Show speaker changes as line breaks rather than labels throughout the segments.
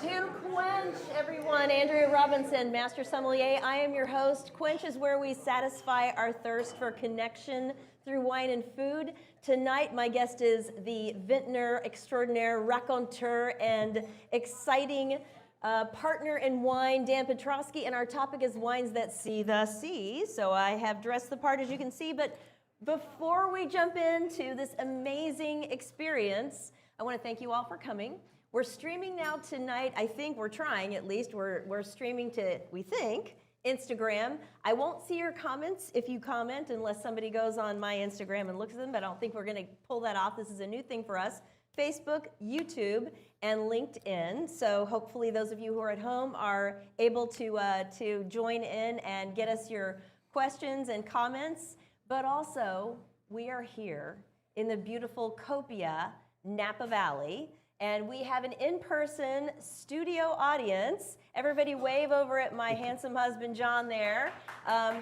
to Quench, everyone. Andrea Robinson, Master Sommelier. I am your host. Quench is where we satisfy our thirst for connection through wine and food. Tonight, my guest is the vintner extraordinaire, raconteur, and exciting partner in wine, Dan Petroski, and our topic is wines that see the sea. So I have dressed the part, as you can see, but before we jump into this amazing experience, I want to thank you all for coming. We're streaming now tonight. I think we're trying, at least. We're streaming to, we think, Instagram. I won't see your comments if you comment unless somebody goes on my Instagram and looks at them, but I don't think we're going to pull that off. This is a new thing for us. Facebook, YouTube, and LinkedIn. So hopefully those of you who are at home are able to join in and get us your questions and comments. But also, we are here in the beautiful Copia, Napa Valley. And we have an in-person studio audience. Everybody wave over at my handsome husband, John, there,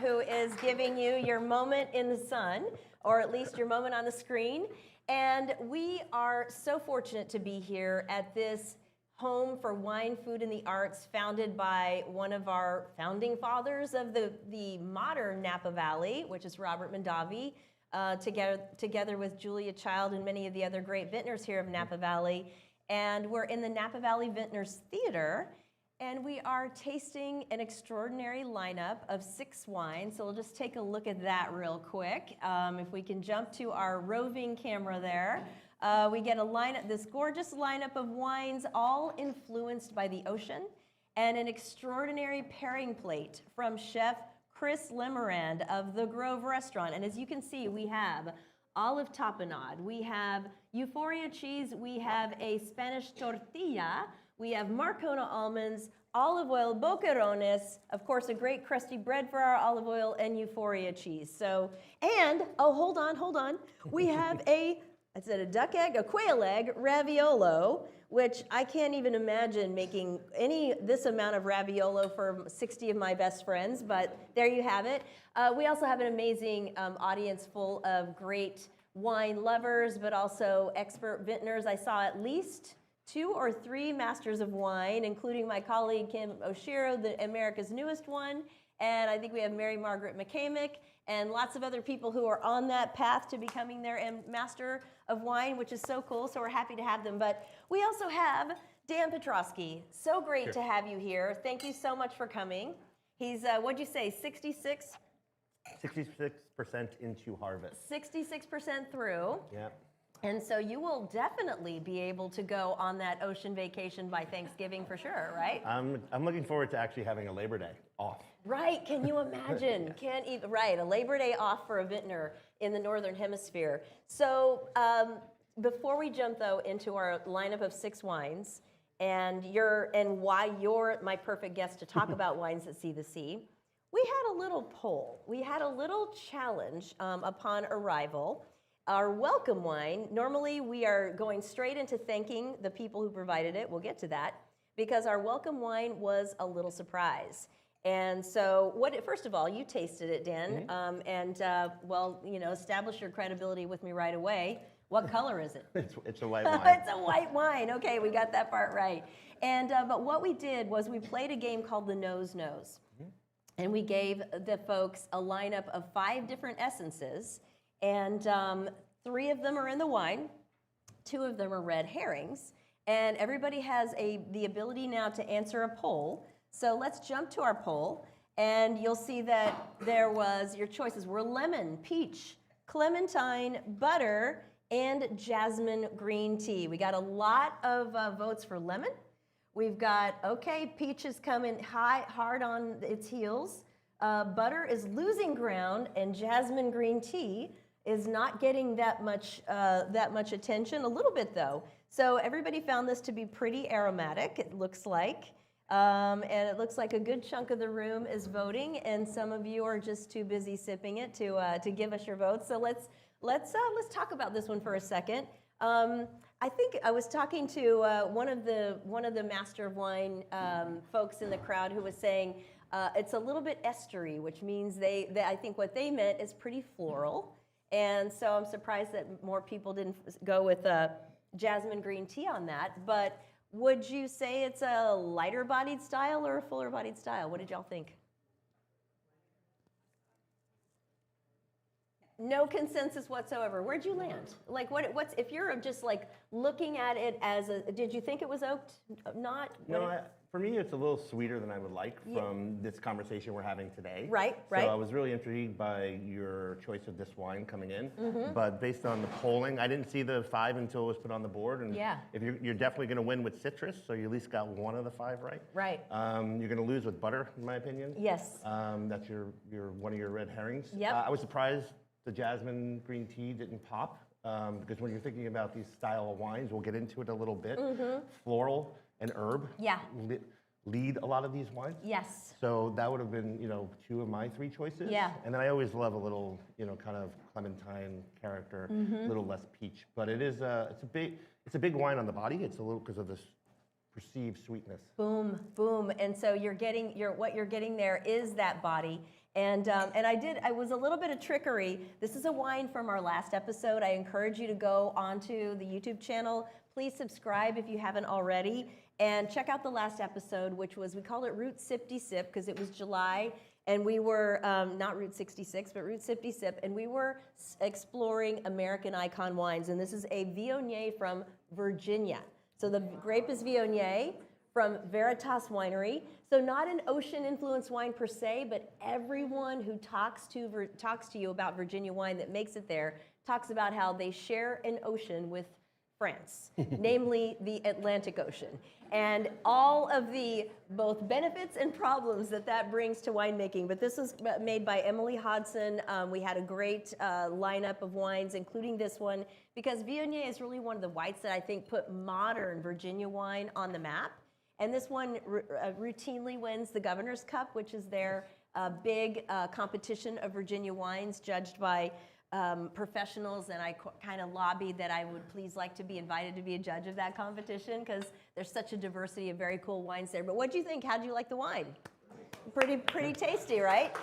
who is giving you your moment in the sun, or at least your moment on the screen. And we are so fortunate to be here at this home for wine, food, and the arts, founded by one of our founding fathers of the modern Napa Valley, which is Robert Mondavi, together with Julia Child and many of the other great vintners here of Napa Valley. And we're in the Napa Valley Vintners Theater, and we are tasting an extraordinary lineup of 6 wines. So we'll just take a look at that real quick. If we can jump to our roving camera there, we get a lineup, this gorgeous lineup of wines, all influenced by the ocean, and an extraordinary pairing plate from Chef Chris Lemerand of the Grove Restaurant. And as you can see, we have olive tapenade, we have euphoria cheese, we have a Spanish tortilla, we have Marcona almonds, olive oil, boquerones, of course a great crusty bread for our olive oil, and euphoria cheese. So, and, oh, hold on, we have a duck egg, a quail egg, raviolo, which I can't even imagine making this amount of raviolo for 60 of my best friends, but there you have it. We also have an amazing audience full of great wine lovers, but also expert vintners. I saw at least 2 or 3 masters of wine, including my colleague Kim Oshiro, America's newest one, and I think we have Mary Margaret McCamick, and lots of other people who are on that path to becoming their master of wine, which is so cool, so we're happy to have them. But we also have Dan Petroski. So great to have you here. Thank you so much for coming. He's, what'd you say, 66%
into harvest.
66% through.
Yeah.
And so you will definitely be able to go on that ocean vacation by Thanksgiving for sure, right?
I'm looking forward to actually having a Labor Day off.
Right, can you imagine? Right, a Labor Day off for a vintner in the Northern Hemisphere. So before we jump though into our lineup of 6 wines and why you're my perfect guest to talk about wines that see the sea, we had a little poll. We had a little challenge upon arrival. Our welcome wine, normally we are going straight into thanking the people who provided it. We'll get to that because our welcome wine was a little surprise. And so, first of all, you tasted it, Dan, establish your credibility with me right away. What color is it?
It's a white wine.
It's a white wine. Okay, we got that part right. And but what we did was we played a game called the Nose Nose, and we gave the folks a lineup of 5 different essences, and 3 of them are in the wine, 2 of them are red herrings, and everybody has the ability now to answer a poll. So let's jump to our poll, and you'll see that your choices were lemon, peach, clementine, butter, and jasmine green tea. We got a lot of votes for lemon. We've got, peach is coming hard on its heels. Butter is losing ground, and jasmine green tea is not getting that much attention, a little bit though. So everybody found this to be pretty aromatic, it looks like. And it looks like a good chunk of the room is voting, and some of you are just too busy sipping it to give us your votes. So let's talk about this one for a second. I think I was talking to one of the Master of Wine folks in the crowd who was saying it's a little bit estery, which means I think what they meant is pretty floral. And so I'm surprised that more people didn't go with jasmine green tea on that. But Would you say it's a lighter bodied style or a fuller bodied style? What did y'all think? No consensus whatsoever. Where'd you land? Like, what's if you're just like looking at it as a? Did you think it was oaked? Not.
No, for me, it's a little sweeter than I would like from this conversation we're having today.
Right.
So I was really intrigued by your choice of this wine coming in. But based on the polling, I didn't see the 5 until it was put on the board. And if you're definitely going to win with citrus, so you at least got one of the 5 right.
Right.
You're going to lose with butter, in my opinion.
Yes.
That's your one of your red herrings.
Yep.
I was surprised the jasmine green tea didn't pop because when you're thinking about these style of wines, we'll get into it a little bit. Floral and herb lead a lot of these wines.
Yes.
So that would have been, 2 of my 3 choices.
Yeah.
And then I always love a little, kind of clementine character, a little less peach. But it is it's a big wine on the body. It's a little because of this perceived sweetness.
Boom, boom. And so what you're getting there is that body. And I was a little bit of trickery. This is a wine from our last episode. I encourage you to go onto the YouTube channel. Please subscribe if you haven't already. And check out the last episode, which was, we called it Route 60 Sip because it was July. And we were, not Route 66, but Route 50 Sip. And we were exploring American icon wines. And this is a Viognier from Virginia. So the grape is Viognier from Veritas Winery. So not an ocean-influenced wine per se, but everyone who talks to you about Virginia wine that makes it there talks about how they share an ocean with France, namely the Atlantic Ocean, and all of the both benefits and problems that brings to winemaking. But this was made by Emily Hodson. We had a great lineup of wines, including this one, because Viognier is really one of the whites that I think put modern Virginia wine on the map. And this one routinely wins the Governor's Cup, which is their big competition of Virginia wines judged by professionals, and I kind of lobbied that I would please like to be invited to be a judge of that competition because there's such a diversity of very cool wines there. But what do you think? How'd you like the wine? Pretty tasty, right?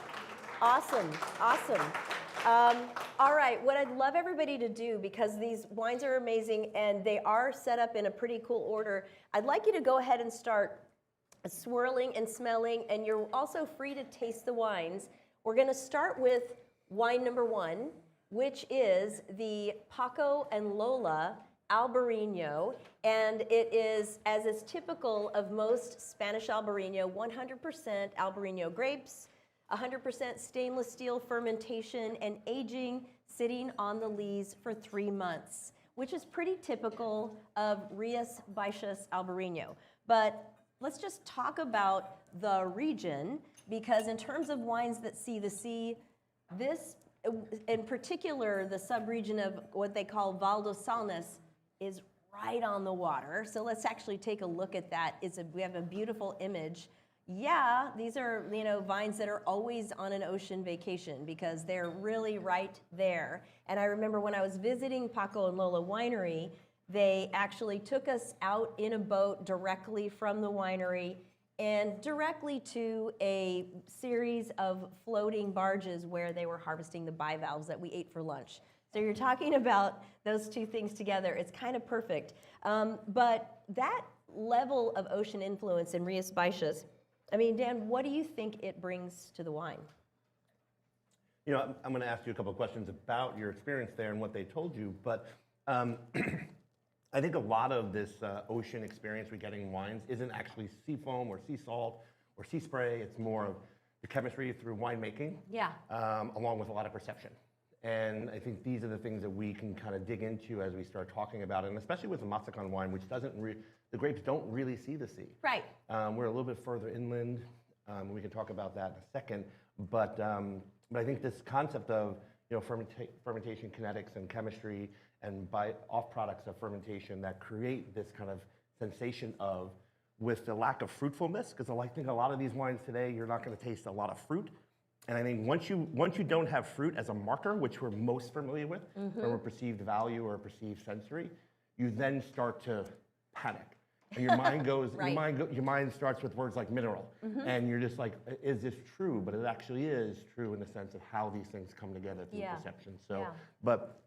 Awesome, awesome. All right, what I'd love everybody to do, because these wines are amazing and they are set up in a pretty cool order, I'd like you to go ahead and start swirling and smelling, and you're also free to taste the wines. We're gonna start with wine number 1, which is the Paco and Lola Albariño, and it is, as is typical of most Spanish Albariño, 100% Albariño grapes, 100% stainless steel fermentation and aging, sitting on the lees for 3 months, which is pretty typical of Rías, Baixas, Albariño. But let's just talk about the region, because in terms of wines that see the sea, this, in particular, the subregion of what they call Val dos Salnes is right on the water. So let's actually take a look at that. We have a beautiful image. Yeah, these are, vines that are always on an ocean vacation because they're really right there. And I remember when I was visiting Paco and Lola Winery, they actually took us out in a boat directly from the winery and directly to a series of floating barges where they were harvesting the bivalves that we ate for lunch. So you're talking about those 2 things together. It's kind of perfect. But that level of ocean influence in Rías Baixas, Dan, what do you think it brings to the wine?
I'm going to ask you a couple of questions about your experience there and what they told you, but I think a lot of this ocean experience we get in wines isn't actually sea foam or sea salt or sea spray. It's more of the chemistry through winemaking, along with a lot of perception. And I think these are the things that we can kind of dig into as we start talking about it, and especially with the Massican wine, which the grapes don't really see the sea.
Right.
We're a little bit further inland. We can talk about that in a second. But I think this concept of fermentation kinetics and chemistry and off products of fermentation that create this kind of sensation of, with the lack of fruitfulness, because I think a lot of these wines today, you're not going to taste a lot of fruit. And I think once you don't have fruit as a marker, which we're most familiar with from a perceived value or a perceived sensory, you then start to panic. And your mind goes, right. your mind starts with words like mineral. And you're just like, is this true? But it actually is true in the sense of how these things come together through perception. So, but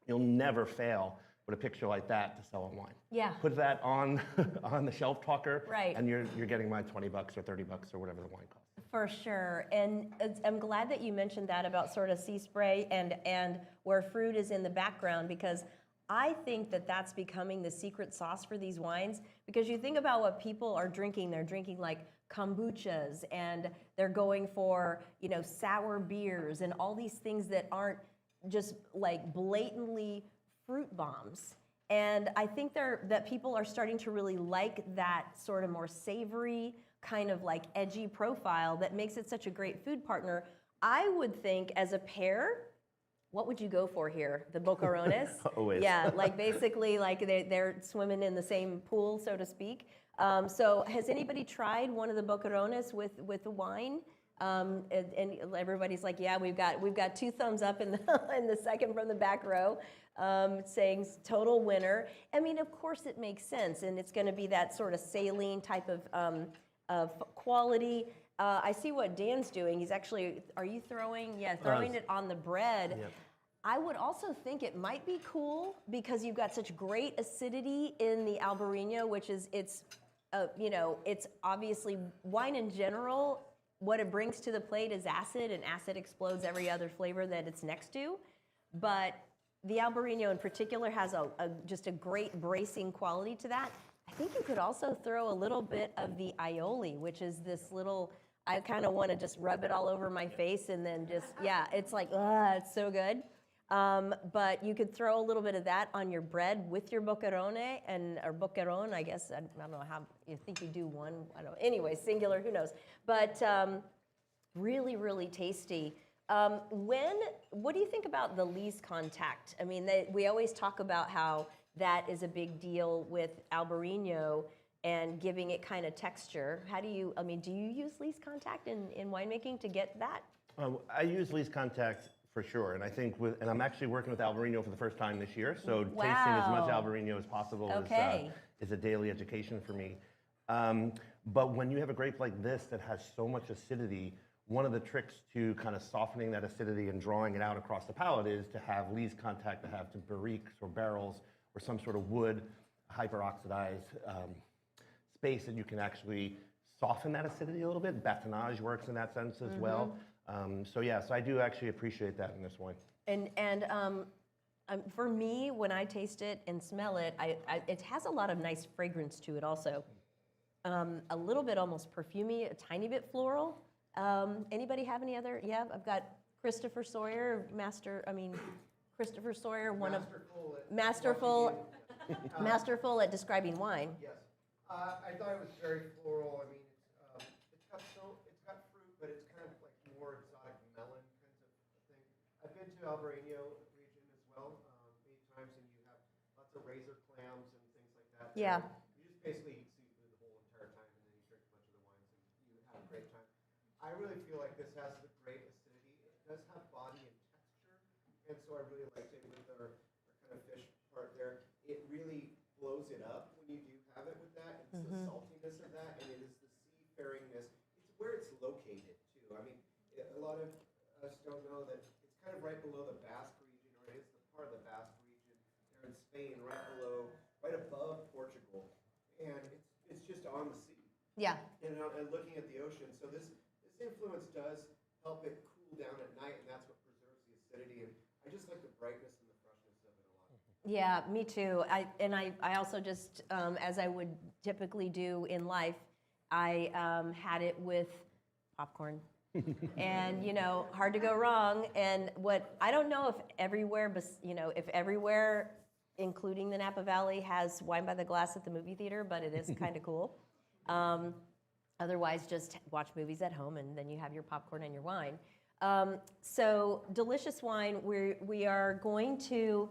you'll never fail with a picture like that to sell on wine.
Yeah.
Put that on on the shelf talker,
Right.
and you're getting my $20 or $30 or whatever the wine costs.
For sure, and I'm glad that you mentioned that about sort of sea spray and where fruit is in the background, because I think that that's becoming the secret sauce for these wines. Because you think about what people are drinking, they're drinking like kombuchas, and they're going for, you know, sour beers and all these things that aren't just like blatantly fruit bombs. And I think that people are starting to really like that sort of more savory, kind of like edgy profile that makes it such a great food partner. I would think as a pair, what would you go for here? The Boquerones?
Always.
Yeah, like basically like they're swimming in the same pool, so to speak. So has anybody tried one of the Boquerones with the wine? And everybody's like, yeah, we've got 2 thumbs up in the second from the back row, saying total winner. I mean, of course it makes sense, and it's going to be that sort of saline type of quality. I see what Dan's doing. He's actually, are you throwing? Yeah, throwing it on the bread.
Yep.
I would also think it might be cool because you've got such great acidity in the Albariño, which is, it's obviously wine in general. What it brings to the plate is acid, and acid explodes every other flavor that it's next to. But the Albariño in particular has just a great bracing quality to that. I think you could also throw a little bit of the aioli, which is this little, I kind of want to just rub it all over my face and then just, yeah, it's like, it's so good. But you could throw a little bit of that on your bread with your boquerone or boqueron, I guess. I don't know how, you think you do one, I don't know. Anyway, singular, who knows. But really, really tasty. What do you think about the lees contact? I mean, we always talk about how that is a big deal with Albariño and giving it kind of texture. How do you, I mean, do you use lees contact in winemaking to get that?
I use lees contact for sure, and I think and I'm actually working with Albariño for the first time this year, so tasting as much Albariño as possible is a daily education for me. But when you have a grape like this that has so much acidity, one of the tricks to kind of softening that acidity and drawing it out across the palate is to have lees contact, to have some barriques or barrels or some sort of wood hyperoxidized space that you can actually soften that acidity a little bit. Batonnage works in that sense as well. So I do actually appreciate that in this wine.
And for me, when I taste it and smell it, it has a lot of nice fragrance to it also. A little bit almost perfumey, a tiny bit floral. Anybody have any other? Yeah, I've got Christopher Sawyer, Christopher Sawyer, masterful at describing wine.
Yes, I thought it was very floral. I mean, it's got fruit, but it's kind of like more exotic melon kinds of thing. I've been to Albariño region as well many times, and you have lots of razor clams and things like that.
Yeah.
You just basically eat seafood the whole entire time, and then you drink a bunch of the wines, and you have a great time. I really feel like this has the great acidity. It does have body and texture, and so I really liked it with our kind of fish part there. It really blows it up when you do have it with that. It's the saltiness of that, and it is the seafaringness. It's where it's located, too. I mean, a lot of us don't know that it's kind of right below the Basque region, or it is the part of the Basque region there in Spain, right above Portugal. And it's just on the sea.
Yeah.
And looking at the ocean. So this influence does help it cool down at night, and that's what preserves the acidity. And I just like the brightness and the freshness of it a lot.
Yeah, me too. I also just, as I would typically do in life, I had it with popcorn. And, hard to go wrong. And I don't know if everywhere, including the Napa Valley, has wine by the glass at the movie theater, but it is kind of cool. Otherwise, just watch movies at home, and then you have your popcorn and your wine. So delicious wine. We are going to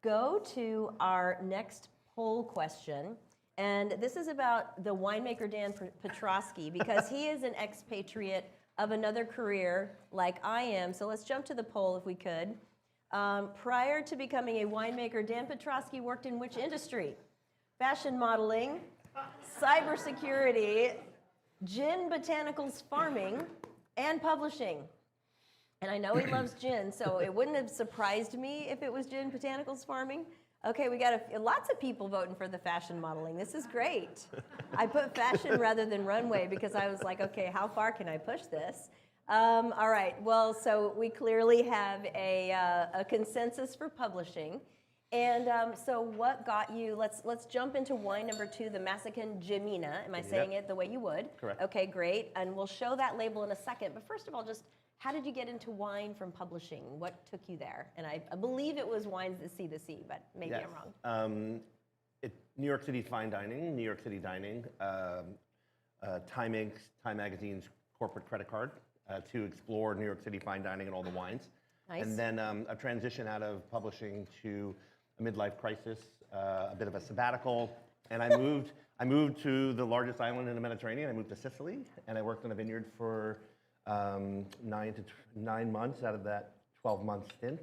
go to our next poll question. And this is about the winemaker Dan Petroski, because he is an expatriate of another career like I am. So let's jump to the poll if we could. Prior to becoming a winemaker, Dan Petroski worked in which industry? Fashion modeling, cybersecurity, gin botanicals farming, and publishing. And I know he loves gin, so it wouldn't have surprised me if it was gin botanicals farming. Okay, we got lots of people voting for the fashion modeling. This is great. I put fashion rather than runway because I was like, okay, how far can I push this? All right, well, so we clearly have a consensus for publishing. And so what got you, let's jump into wine number 2, the Massican Gemina. Am I saying it the way you would?
Correct.
Okay, great. And we'll show that label in a second. But first of all, just how did you get into wine from publishing? What took you there? And I believe it was Wines That See the Sea, but maybe
Yes.
I'm wrong.
New York City fine dining, New York City dining, Time Inc.'s, Time Magazine's corporate credit card to explore New York City fine dining and all the wines.
Nice.
And then a transition out of publishing to a midlife crisis, a bit of a sabbatical, and I moved to the largest island in the Mediterranean. I moved to Sicily, and I worked in a vineyard for 9 months out of that 12-month stint.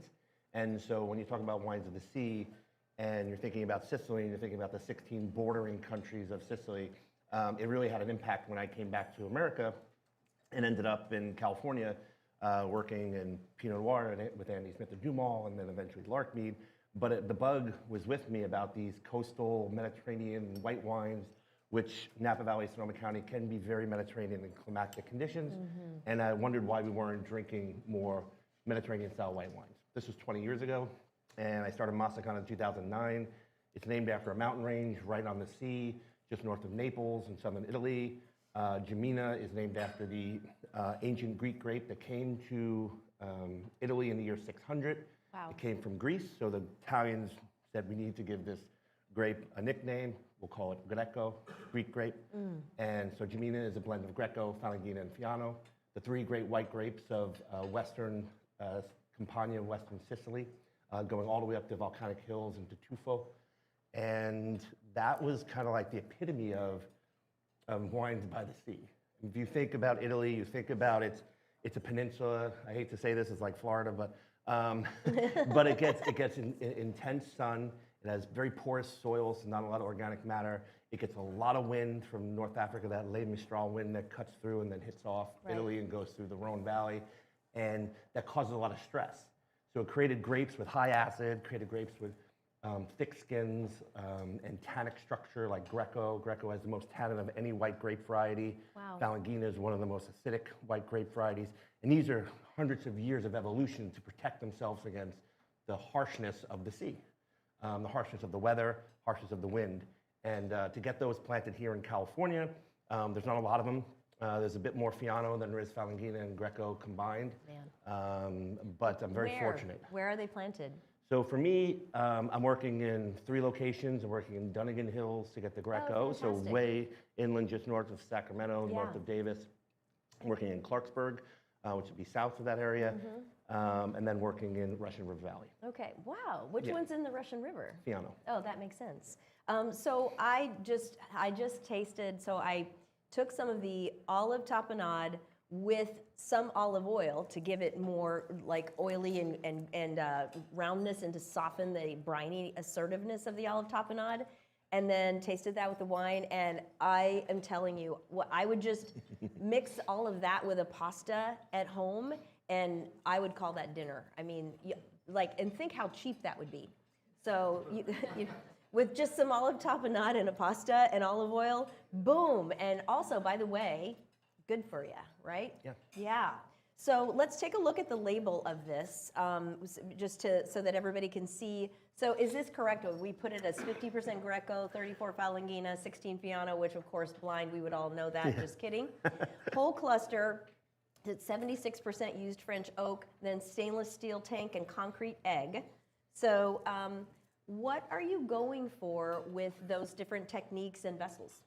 And so when you talk about wines of the sea, and you're thinking about Sicily, and you're thinking about the 16 bordering countries of Sicily, it really had an impact when I came back to America and ended up in California working in Pinot Noir with Andy Smith of Dumal, and then eventually Larkmead. But the bug was with me about these coastal Mediterranean white wines, which Napa Valley, Sonoma County can be very Mediterranean in climatic conditions. And I wondered why we weren't drinking more Mediterranean-style white wines. This was 20 years ago, and I started Massican in 2009. It's named after a mountain range right on the sea, just north of Naples in southern Italy. Gemina is named after the ancient Greek grape that came to Italy in the year 600.
Wow.
It came from Greece, so the Italians said we need to give this grape a nickname. We'll call it Greco, Greek grape. And so Gemina is a blend of Greco, Falangina, and Fiano, the 3 great white grapes of western Campania, western Sicily, going all the way up to volcanic hills into Tufo. And that was kind of like the epitome of wines by the sea. If you think about Italy, you think about it's a peninsula. I hate to say this, it's like Florida, but but it gets intense sun. It has very porous soils, not a lot of organic matter. It gets a lot of wind from North Africa, that Le Mistral wind that cuts through and then hits off Italy and goes through the Rhone Valley, and that causes a lot of stress. So it created grapes with high acid, created grapes with thick skins and tannic structure like Greco. Greco has the most tannin of any white grape variety.
Wow.
Falangina is one of the most acidic white grape varieties. And these are hundreds of years of evolution to protect themselves against the harshness of the sea, the harshness of the weather, harshness of the wind. And to get those planted here in California, there's not a lot of them. There's a bit more Fiano than there is Falangina and Greco combined. But I'm very fortunate.
Where are they planted?
So for me, I'm working in 3 locations. I'm working in Dunnigan Hills to get the Greco, so way inland, just north of Sacramento, north of Davis. I'm working in Clarksburg, which would be south of that area, and then working in Russian River Valley.
Okay, wow. Which one's in the Russian River?
Fiano.
Oh, that makes sense. So I just tasted, so I took some of the olive tapenade with some olive oil to give it more like oily and roundness and to soften the briny assertiveness of the olive tapenade, and then tasted that with the wine. And I am telling you, I would just mix all of that with a pasta at home, and I would call that dinner. I mean, and think how cheap that would be. So with just some olive tapenade and a pasta and olive oil, boom. And also, by the way, good for you, right?
Yeah.
Yeah. So let's take a look at the label of this, so that everybody can see. So is this correct? We put it as 50% Greco, 34 Falangina, 16 Fiano, which of course, blind, we would all know that. Just kidding. Whole cluster, it's 76% used French oak, then stainless steel tank and concrete egg. So what are you going for with those different techniques and vessels?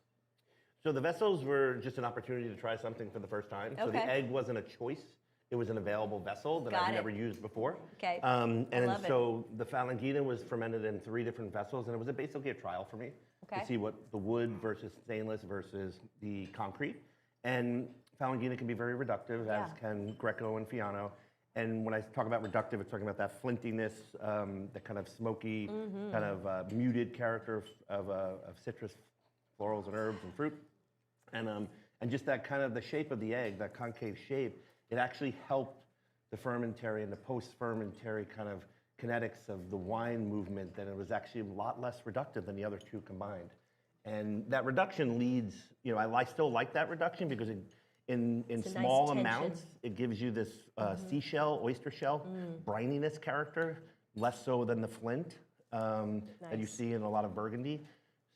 So the vessels were just an opportunity to try something for the first time. So the egg wasn't a choice. It was an available vessel that I've never used before.
Okay.
So the Falangina was fermented in 3 different vessels, and it was basically a trial for me to see what the wood versus stainless versus the concrete. And Falangina can be very reductive, as can Greco and Fiano. And when I talk about reductive, it's talking about that flintiness, the kind of smoky, kind of muted character of citrus, florals and herbs and fruit. And just that kind of the shape of the egg, that concave shape, it actually helped the fermentary and the post-fermentary kind of kinetics of the wine movement, then it was actually a lot less reductive than the other two combined. And that reduction leads, I still like that reduction because in small
nice
amounts, it gives you this seashell, oyster shell, brininess character, less so than the flint that you see in a lot of Burgundy.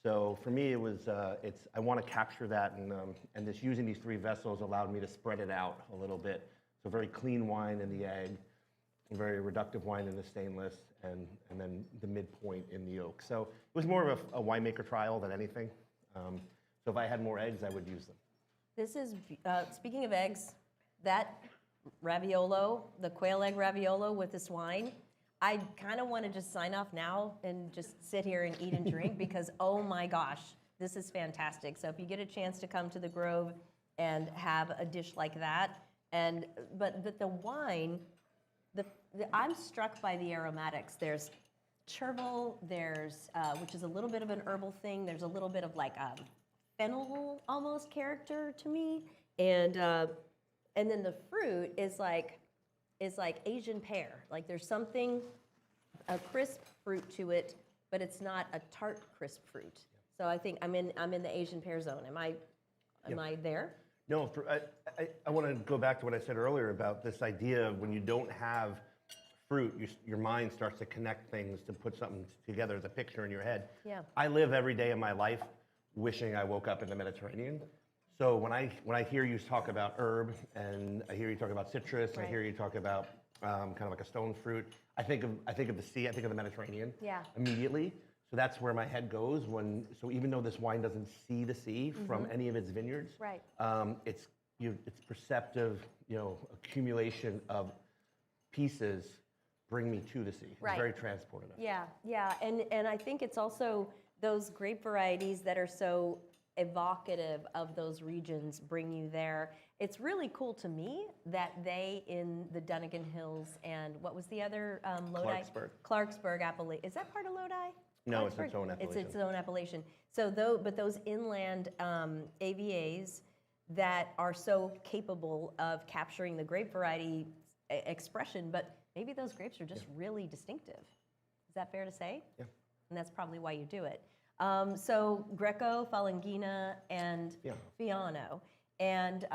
So for me, it was, I want to capture that, and this using these 3 vessels allowed me to spread it out a little bit. So very clean wine in the egg, very reductive wine in the stainless, and then the midpoint in the oak. So it was more of a winemaker trial than anything. So if I had more eggs, I would use them.
This is, speaking of eggs, that raviolo, the quail egg raviolo with this wine, I kind of want to just sign off now and just sit here and eat and drink because, oh my gosh, this is fantastic. So if you get a chance to come to the Grove and have a dish like that, but the wine, I'm struck by the aromatics. There's chervil, there's, which is a little bit of an herbal thing. There's a little bit of like fennel almost character to me, and then the fruit is like Asian pear. Like there's something, a crisp fruit to it, but it's not a tart crisp fruit. So I think I'm in the Asian pear zone. Am I there?
No, I want to go back to what I said earlier about this idea of when you don't have fruit, your mind starts to connect things to put something together as a picture in your head.
Yeah.
I live every day of my life wishing I woke up in the Mediterranean. So when I hear you talk about herb, and I hear you talk about citrus,
Right.
I hear you talk about kind of like a stone fruit, I think of the sea, I think of the Mediterranean immediately. So that's where my head goes so even though this wine doesn't see the sea from any of its vineyards,
Right.
It's perceptive, accumulation of pieces bring me to the sea.
Right.
It's very transportive.
Yeah, and I think it's also those grape varieties that are so evocative of those regions bring you there. It's really cool to me that they in the Dunnigan Hills and what was the other Lodi? Clarksburg Appellation. Is that part of Lodi?
No, it's its own appellation.
It's its own appellation. So but those inland AVAs that are so capable of capturing the grape variety expression, but maybe those grapes are just really distinctive. Is that fair to say?
Yeah.
And that's probably why you do it. So Greco, Falangina, and Fiano. And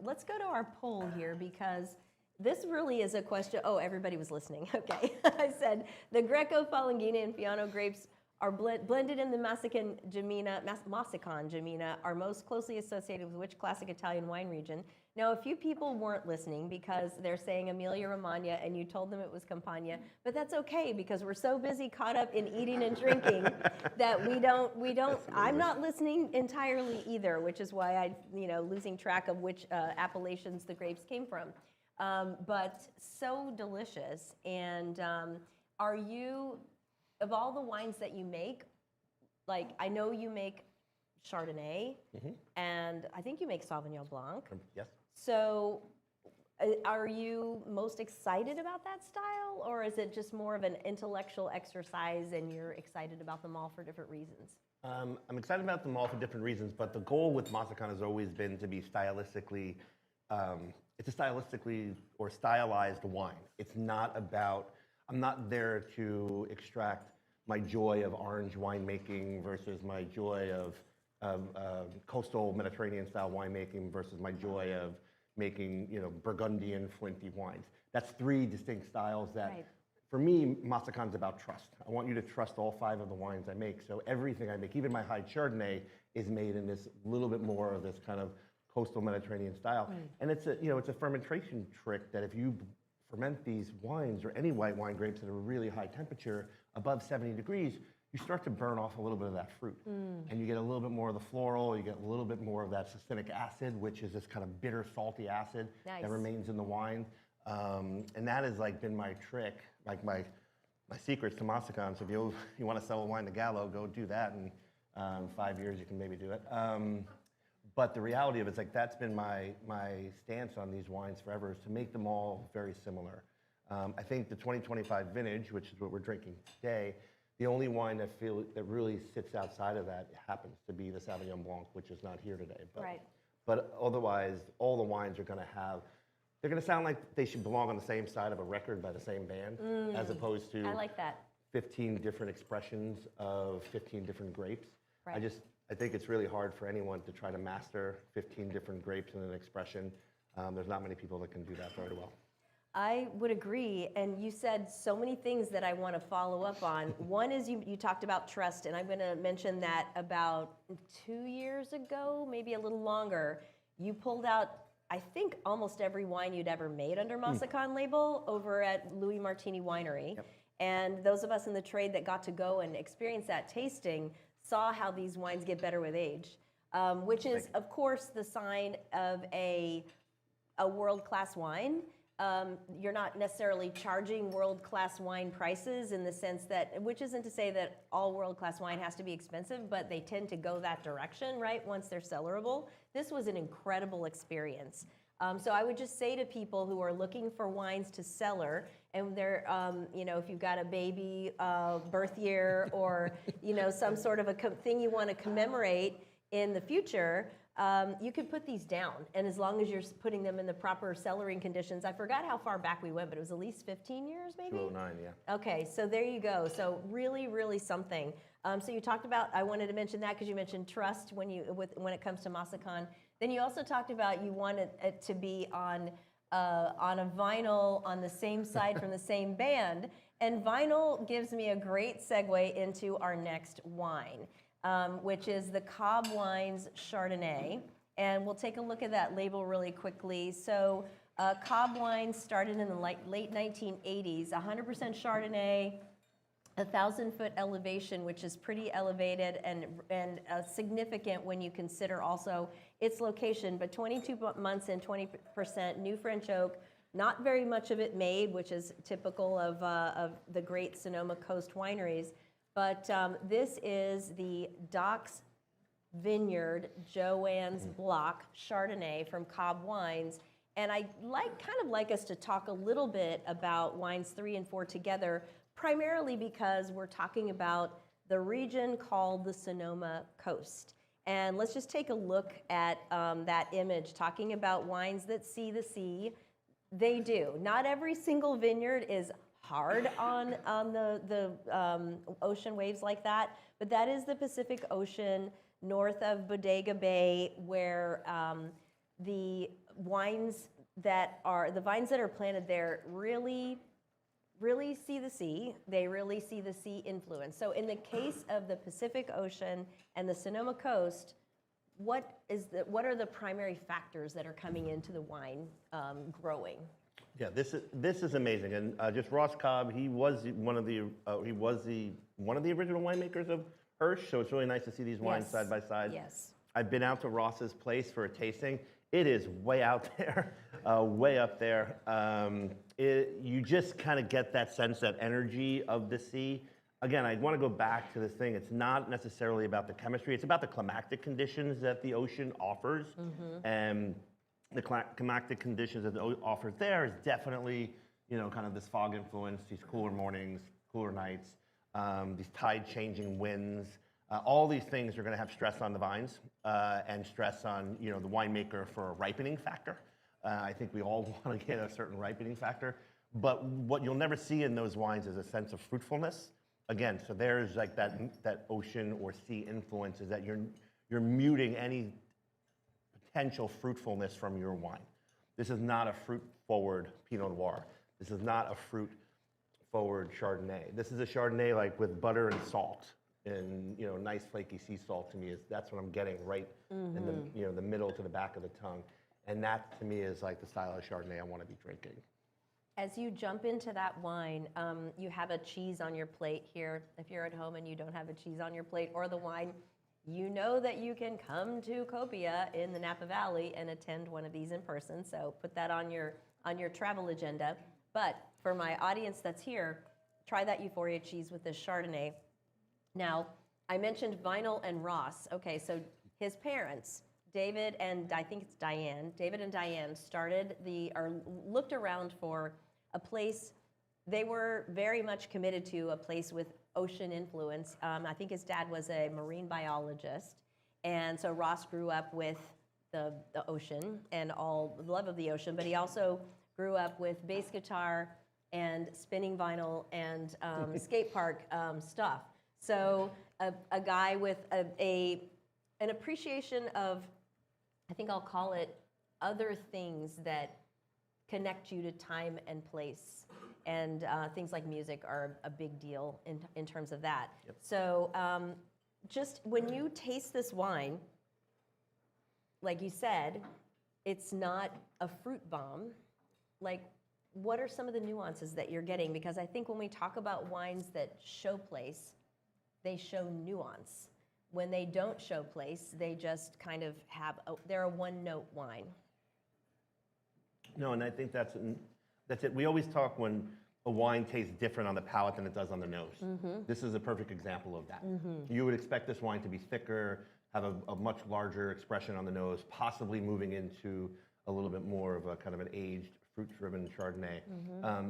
let's go to our poll here because this really is a question. Oh, everybody was listening. Okay. I said the Greco, Falangina, and Fiano grapes are blended in the Massican Gemina are most closely associated with which classic Italian wine region? Now, a few people weren't listening because they're saying Emilia-Romagna, and you told them it was Campania, but that's okay because we're so busy caught up in eating and drinking that we don't. I'm not listening entirely either, which is why losing track of which appellations the grapes came from. But so delicious, and are you? Of all the wines that you make, like I know you make Chardonnay, and I think you make Sauvignon Blanc.
Yes.
So are you most excited about that style, or is it just more of an intellectual exercise and you're excited about them all for different reasons?
I'm excited about them all for different reasons, but the goal with Massican has always been to be stylistically, it's a stylistically or stylized wine. It's not about, I'm not there to extract my joy of orange winemaking versus my joy of coastal Mediterranean style winemaking versus my joy of making Burgundian flinty wines. That's 3 distinct styles that, for me, Massican's about trust. I want you to trust all 5 of the wines I make. So everything I make, even my high Chardonnay, is made in this little bit more of this kind of coastal Mediterranean style. And it's a fermentation trick that if you ferment these wines or any white wine grapes at a really high temperature, above 70 degrees, you start to burn off a little bit of that fruit. And you get a little bit more of the floral, you get a little bit more of that succinic acid, which is this kind of bitter, salty acid that remains in the wine. And that has been my trick, like my secrets to Massican. So if you want to sell a wine to Gallo, go do that. And 5 years, you can maybe do it. But the reality of it is that's been my stance on these wines forever, is to make them all very similar. I think the 2025 vintage, which is what we're drinking today, the only wine that really sits outside of that happens to be the Sauvignon Blanc, which is not here today. But otherwise, all the wines are going to have they're going to sound like they should belong on the same side of a record by the same band, as opposed to
I like that.
15 different expressions of 15 different grapes.
Right.
I think it's really hard for anyone to try to master 15 different grapes in an expression. There's not many people that can do that very well.
I would agree, and you said so many things that I want to follow up on. One is you talked about trust, and I'm going to mention that about 2 years ago, maybe a little longer, you pulled out, I think, almost every wine you'd ever made under Massican label over at Louis Martini Winery.
Yep.
And those of us in the trade that got to go and experience that tasting saw how these wines get better with age, which is, of course, the sign of a world-class wine. You're not necessarily charging world-class wine prices in the sense that, which isn't to say that all world-class wine has to be expensive, but they tend to go that direction, right, once they're cellarable. This was an incredible experience. So I would just say to people who are looking for wines to cellar, and they're, if you've got a baby birth year or, some sort of a thing you want to commemorate in the future, you could put these down. And as long as you're putting them in the proper cellaring conditions, I forgot how far back we went, but it was at least 15 years maybe?
209, yeah.
Okay, so there you go. So really, really something. So you talked about, I wanted to mention that because you mentioned trust when it comes to Massican. Then you also talked about you wanted it to be on a vinyl on the same side from the same band. And vinyl gives me a great segue into our next wine, which is the Cobb Wines Chardonnay. And we'll take a look at that label really quickly. So Cobb Wines started in the late 1980s, 100% Chardonnay, 1,000-foot elevation, which is pretty elevated and significant when you consider also its location, but 22 months and 20% new French oak, not very much of it made, which is typical of the great Sonoma coast wineries. But this is the Docks Vineyard JoAnn's Block Chardonnay from Cobb Wines. And I kind of like us to talk a little bit about wines 3 and 4 together, primarily because we're talking about the region called the Sonoma Coast. And let's just take a look at that image, talking about wines that see the sea. They do. Not every single vineyard is hard on the ocean waves like that, but that is the Pacific Ocean north of Bodega Bay, where the vines that are planted there really see the sea. They really see the sea influence. So in the case of the Pacific Ocean and the Sonoma Coast, what are the primary factors that are coming into the wine growing?
Yeah, this is amazing, and just Ross Cobb. He was one of the original winemakers of Hirsch. So it's really nice to see these wines side by side.
Yes.
I've been out to Ross's place for a tasting. It is way out there, way up there. You just kind of get that sense, that energy of the sea. Again, I want to go back to this thing. It's not necessarily about the chemistry. It's about the climatic conditions that the ocean offers. And the climatic conditions that the ocean offers there is definitely, kind of this fog influence, these cooler mornings, cooler nights, these tide-changing winds. All these things are going to have stress on the vines and stress on, the winemaker for a ripening factor. I think we all want to get a certain ripening factor. But what you'll never see in those wines is a sense of fruitfulness. Again, so there's like that ocean or sea influence is that you're muting any potential fruitfulness from your wine. This is not a fruit-forward Pinot Noir. This is not a fruit-forward Chardonnay. This is a Chardonnay like with butter and salt. And nice flaky sea salt to me that's what I'm getting right in the the middle to the back of the tongue, and that to me is like the style of Chardonnay I want to be drinking.
As you jump into that wine, you have a cheese on your plate here. If you're at home and you don't have a cheese on your plate or the wine, you know that you can come to Copia in the Napa Valley and attend one of these in person. So put that on your travel agenda. But for my audience that's here, try that Euphoria cheese with this Chardonnay. Now, I mentioned Vinyl and Ross. Okay, so his parents, David and I think it's Diane, David and Diane looked around for a place. They were very much committed to a place with ocean influence. I think his dad was a marine biologist. And so Ross grew up with the ocean and all the love of the ocean, but he also grew up with bass guitar and spinning vinyl and skate park stuff. So a guy with an appreciation of, I think I'll call it, other things that connect you to time and place. And things like music are a big deal in terms of that.
Yep.
So just when you taste this wine, like you said, it's not a fruit bomb. Like, what are some of the nuances that you're getting? Because I think when we talk about wines that show place, they show nuance. When they don't show place, they just kind of they're a one-note wine.
No, and I think that's it. We always talk when a wine tastes different on the palate than it does on the nose. This is a perfect example of that. You would expect this wine to be thicker, have a much larger expression on the nose, possibly moving into a little bit more of a kind of an aged, fruit-driven Chardonnay,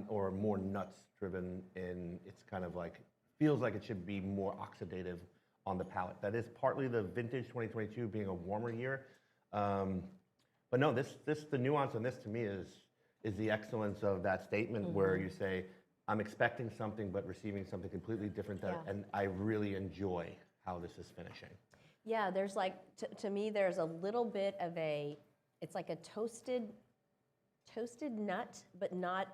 or more nuts-driven in, it's kind of like, feels like it should be more oxidative on the palate. That is partly the vintage 2022 being a warmer year. But no, the nuance on this to me is the excellence of that statement where you say, I'm expecting something but receiving something completely different, and I really enjoy how this is finishing.
Yeah, there's like, to me, there's a little bit of it's like a toasted nut, but not,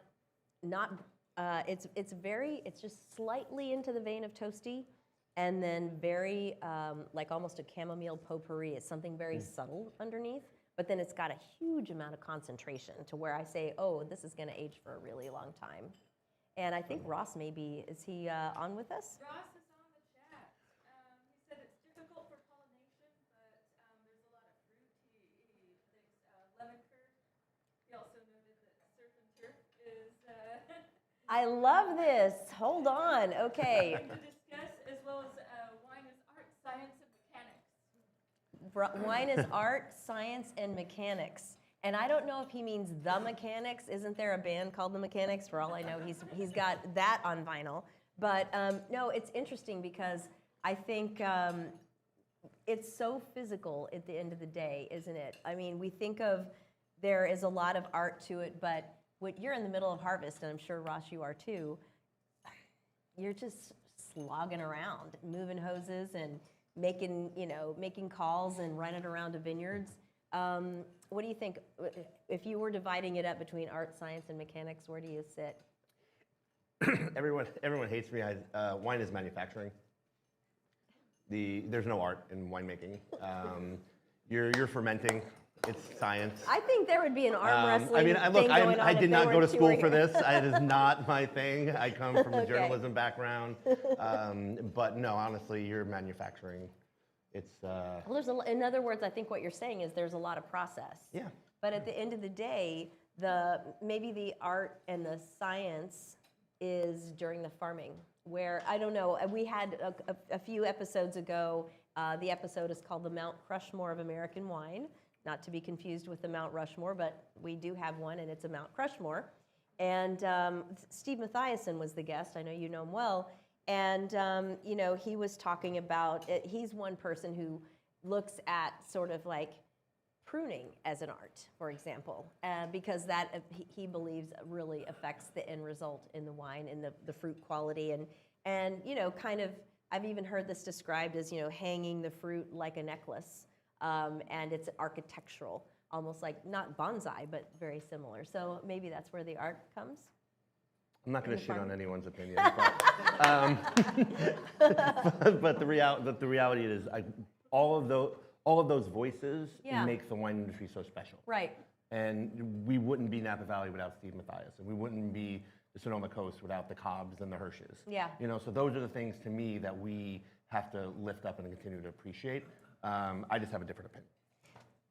it's just slightly into the vein of toasty, and then very, like almost a chamomile potpourri. It's something very subtle underneath, but then it's got a huge amount of concentration to where I say, oh, this is gonna age for a really long time. And I think Ross is he on with us?
Ross is on the chat. He said it's difficult for pollination, but there's a lot of fruit. He thinks lemon curd. He also noted that surf and turf is
I love this. Hold on. Okay.
to discuss, as well as wine is art, science, and mechanics.
Wine is art, science, and mechanics. And I don't know if he means The Mechanics. Isn't there a band called The Mechanics? For all I know, he's got that on vinyl. But no, it's interesting because I think it's so physical at the end of the day, isn't it? I mean, we think of there is a lot of art to it, but you're in the middle of harvest, and I'm sure, Ross, you are too. You're just slogging around, moving hoses and making calls and running around to vineyards. What do you think, if you were dividing it up between art, science, and mechanics, where do you sit?
Everyone hates me. Wine is manufacturing. There's no art in winemaking. You're fermenting. It's science.
I think there would be an arm wrestling thing going on
I did
if
not
they
go
were
to school for
touring.
this. It is not my thing. I come from a
Okay.
journalism background. But no, honestly, you're manufacturing. It's
Well, in other words, I think what you're saying is there's a lot of process.
yeah.
But at the end of the day, maybe the art and the science is during the farming, where, I don't know, we had a few episodes ago, the episode is called The Mount Crushmore of American Wine, not to be confused with the Mount Rushmore, but we do have one, and it's a Mount Crushmore. And Steve Mathiasen was the guest. I know you know him well. And, he was talking about, he's one person who looks at sort of like pruning as an art, for example, because that, he believes, really affects the end result in the wine and the fruit quality. And kind of, I've even heard this described as, hanging the fruit like a necklace. And it's architectural, almost like, not bonsai, but very similar. So maybe that's where the art comes.
I'm not going to shit
farm?
on anyone's opinion, but the reality is, all of those voices
Yeah.
make the wine industry so special.
Right.
And we wouldn't be Napa Valley without Steve Mathiasen. We wouldn't be the Sonoma Coast without the Cobbs and the Hirsches.
Yeah.
So those are the things to me that we have to lift up and continue to appreciate. I just have a different opinion.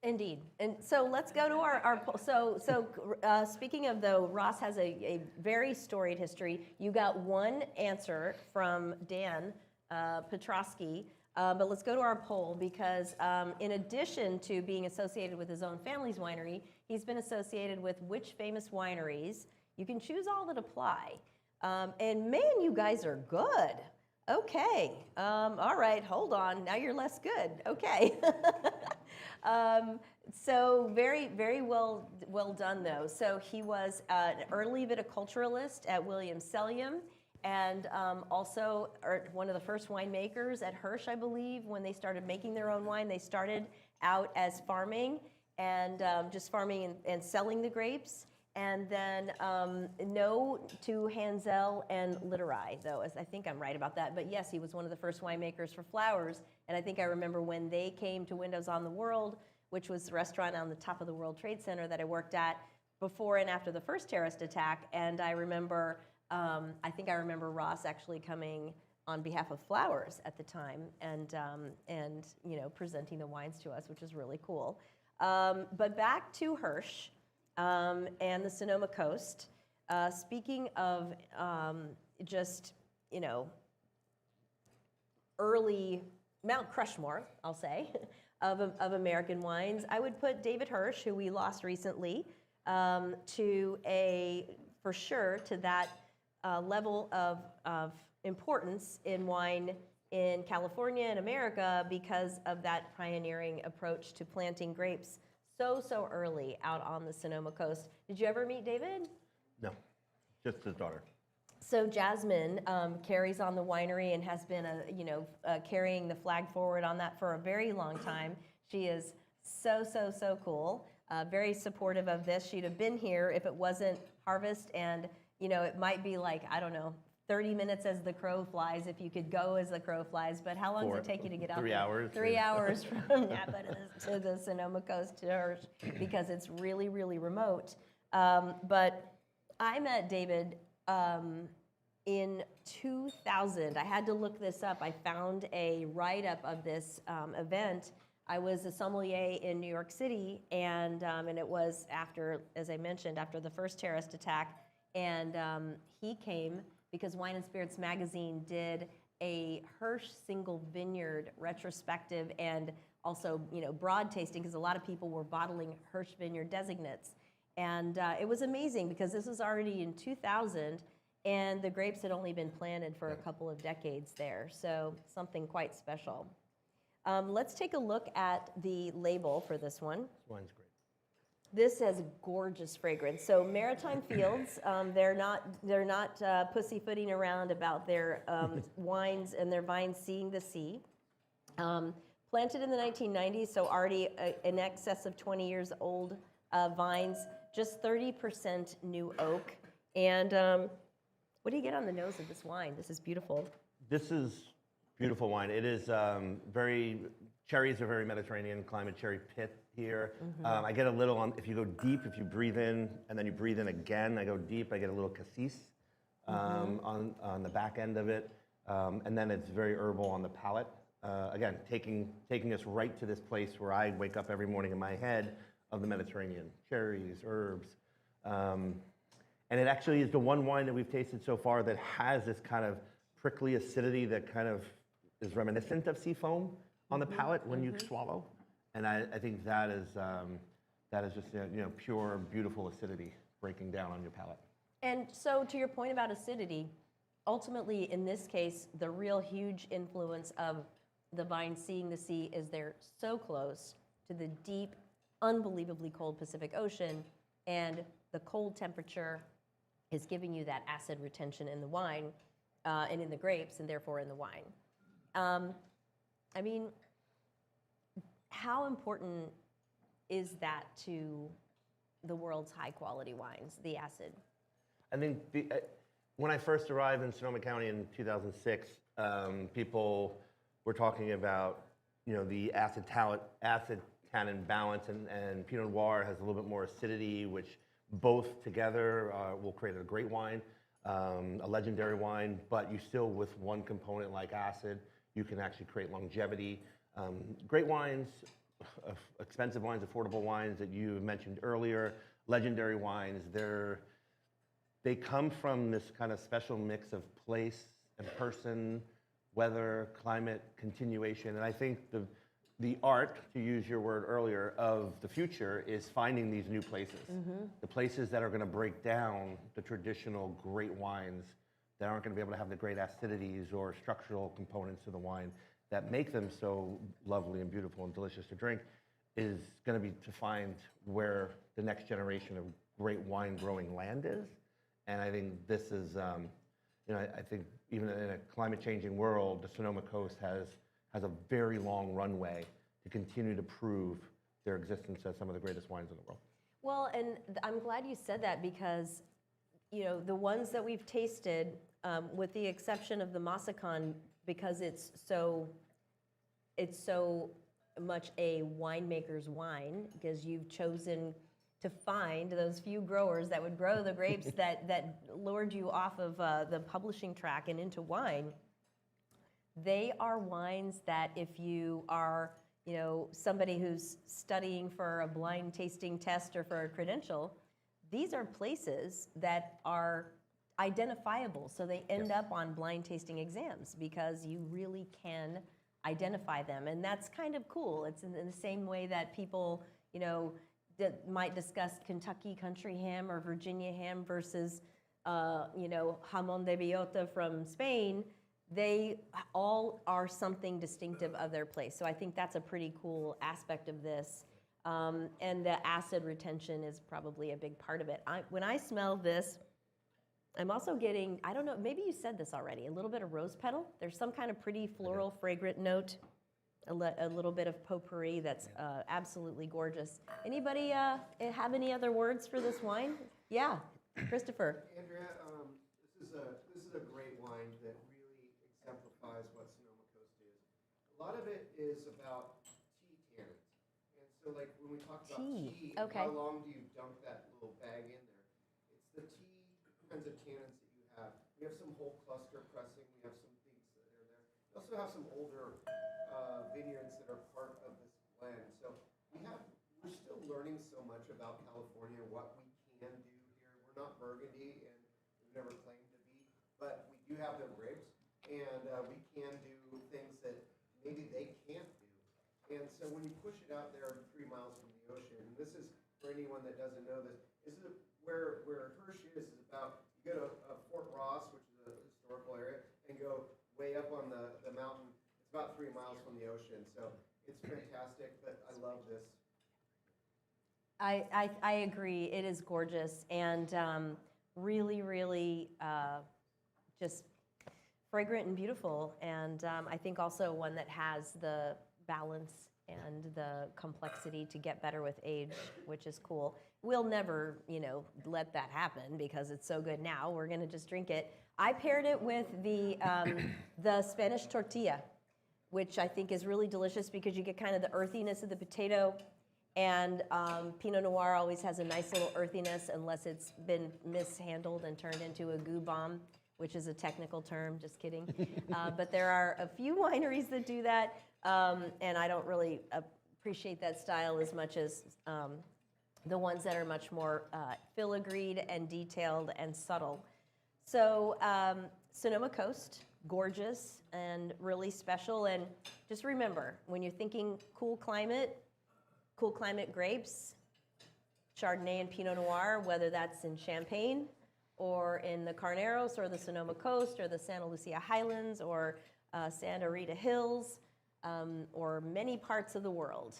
Indeed. And so let's go to our speaking of, though, Ross has a very storied history. You got one answer from Dan Petroski, but let's go to our poll because in addition to being associated with his own family's winery, he's been associated with which famous wineries. You can choose all that apply. And man, you guys are good. Okay. All right, hold on. Now you're less good. Okay. So very, very well done though. So he was an early viticulturalist at Williams-Sellium, and also one of the first winemakers at Hirsch, I believe. When they started making their own wine, they started out as farming and just farming and selling the grapes. And then no to Hansel and Litterai, though, as I think I'm right about that. But yes, he was one of the first winemakers for flowers. And I think I remember when they came to Windows on the World, which was the restaurant on the top of the World Trade Center that I worked at before and after the first terrorist attack. And I remember, I think I remember Ross actually coming on behalf of Flowers at the time and you know, presenting the wines to us, which is really cool. But back to Hirsch. And the Sonoma coast. Speaking of just, you know, early Mount Crushmore, I'll say, of American wines, I would put David Hirsch, who we lost recently, for sure, to that level of importance in wine in California and America because of that pioneering approach to planting grapes so early out on the Sonoma coast. Did you ever meet David?
No, just his daughter.
So Jasmine carries on the winery and has been carrying the flag forward on that for a very long time. She is so cool, very supportive of this. She'd have been here if it wasn't harvest, and you know, it might be like, I don't know, 30 minutes as the crow flies, if you could go as the crow flies. But how long does it take you to get out
3
there?
hours.
3 hours from Napa to the Sonoma coast to Hirsch, because it's really remote. But I met David in 2000. I had to look this up. I found a write-up of this event. I was a sommelier in New York City, and it was after, as I mentioned, after the first terrorist attack. And he came because Wine and Spirits magazine did a Hirsch single vineyard retrospective and also, you know, broad tasting, because a lot of people were bottling Hirsch vineyard designates. And it was amazing because this was already in 2000 and the grapes had only been planted for a couple of decades there. So something quite special. Let's take a look at the label for this one.
This wine's great.
This has gorgeous fragrance. So Maritime Fields, they're not pussyfooting around about their wines and their vines seeing the sea. Planted in the 1990s, so already in excess of 20 years old vines, just 30% new oak. And what do you get on the nose of this wine? This is beautiful.
This is beautiful wine. It is cherries are very Mediterranean climate, cherry pit here.
Mm-hmm.
I get a little if you go deep, if you breathe in and then you breathe in again, I go deep, I get a little cassis on the back end of it. And then it's very herbal on the palate. Again, taking us right to this place where I wake up every morning in my head of the Mediterranean, cherries, herbs. And it actually is the one wine that we've tasted so far that has this kind of prickly acidity that kind of is reminiscent of sea foam on the palate when you swallow. And I think that is just pure, beautiful acidity breaking down on your palate.
And so to your point about acidity, ultimately in this case, the real huge influence of the vine seeing the sea is they're so close to the deep, unbelievably cold Pacific Ocean, and the cold temperature is giving you that acid retention in the wine and in the grapes, and therefore in the wine. I mean, how important is that to the world's high quality wines, the acid?
I think when I first arrived in Sonoma County in 2006, people were talking about, the acid tannin balance, and Pinot Noir has a little bit more acidity, which both together will create a great wine, a legendary wine. But you still, with one component like acid, you can actually create longevity. Great wines, expensive wines, affordable wines that you mentioned earlier, legendary wines, they come from this kind of special mix of place and person, weather, climate, continuation. And I think the art, to use your word earlier, of the future is finding these new places. The places that are going to break down the traditional great wines that aren't going to be able to have the great acidities or structural components of the wine that make them so lovely and beautiful and delicious to drink. is going to be to find where the next generation of great wine growing land is. And I think this is, I think even in a climate changing world, the Sonoma Coast has a very long runway to continue to prove their existence as some of the greatest wines in the world.
Well, and I'm glad you said that because, the ones that we've tasted, with the exception of the Massican, because it's so much a winemaker's wine, because you've chosen to find those few growers that would grow the grapes that lured you off of the publishing track and into wine. They are wines that if you are, somebody who's studying for a blind tasting test or for a credential, these are places that are identifiable. So they end up on blind tasting exams because you really can identify them. And that's kind of cool. It's in the same way that people, that might discuss Kentucky country ham or Virginia ham versus, jamón de bellota from Spain. They all are something distinctive of their place. So I think that's a pretty cool aspect of this. And the acid retention is probably a big part of it. When I smell this, I'm also getting, I don't know, maybe you said this already, a little bit of rose petal. There's some kind of pretty floral, fragrant note, a little bit of potpourri that's absolutely gorgeous. Anybody have any other words for this wine? Yeah, Christopher.
Andrea, this is a great wine that really exemplifies what Sonoma Coast is. A lot of it is about tea tannins. And so like when we talk about tea, and
okay.
how long do you dump that little bag in there? It's the tea kinds of tannins that you have. We have some whole cluster pressing. We have some things that are there. We also have some older vineyards that are part of this blend. So we're still learning so much about California, what we can do here. We're not Burgundy, and we've never claimed to be, but we do have their grapes, and we can do things that maybe they can't do. And so when you push it out there 3 miles from the ocean, and this is for anyone that doesn't know this is where Hirsch is about, you go to Fort Ross, which is a historical area, and go way up on the mountain. It's about 3 miles from the ocean, so it's fantastic, but I love this.
I agree. It is gorgeous and really, really just fragrant and beautiful. And I think also one that has the balance and the complexity to get better with age, which is cool. We'll never, let that happen because it's so good now. We're going to just drink it. I paired it with the Spanish tortilla, which I think is really delicious because you get kind of the earthiness of the potato. And Pinot Noir always has a nice little earthiness unless it's been mishandled and turned into a goo bomb, which is a technical term, just kidding. But there are a few wineries that do that, and I don't really appreciate that style as much as the ones that are much more filigreed and detailed and subtle. So Sonoma Coast, gorgeous and really special. And just remember, when you're thinking cool climate grapes, Chardonnay and Pinot Noir, whether that's in Champagne or in the Carneros or the Sonoma Coast or the Santa Lucia Highlands or Santa Rita Hills or many parts of the world,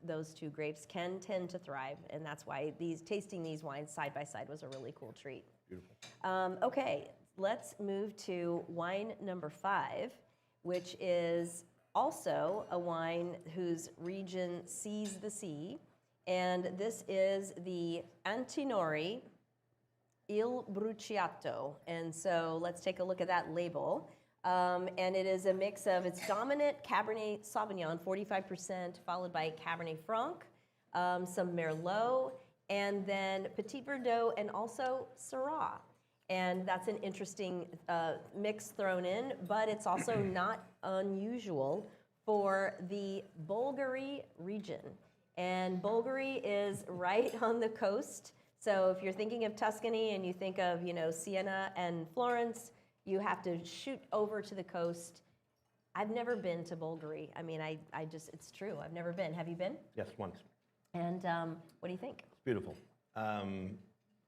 those two grapes can tend to thrive. And that's why tasting these wines side by side was a really cool treat.
Beautiful.
Okay, let's move to wine number 5, which is also a wine whose region sees the sea, and this is the Antinori Il Bruciato. And so let's take a look at that label. And it is a mix of its dominant Cabernet Sauvignon, 45%, followed by Cabernet Franc, some Merlot, and then Petit Verdot, and also Syrah. And that's an interesting mix thrown in, but it's also not unusual for the Bulgari region. And Bulgari is right on the coast. So if you're thinking of Tuscany and you think of, Siena and Florence, you have to shoot over to the coast. I've never been to Bulgari. I mean, it's true. I've never been. Have you been?
Yes, once.
And what do you think?
It's beautiful.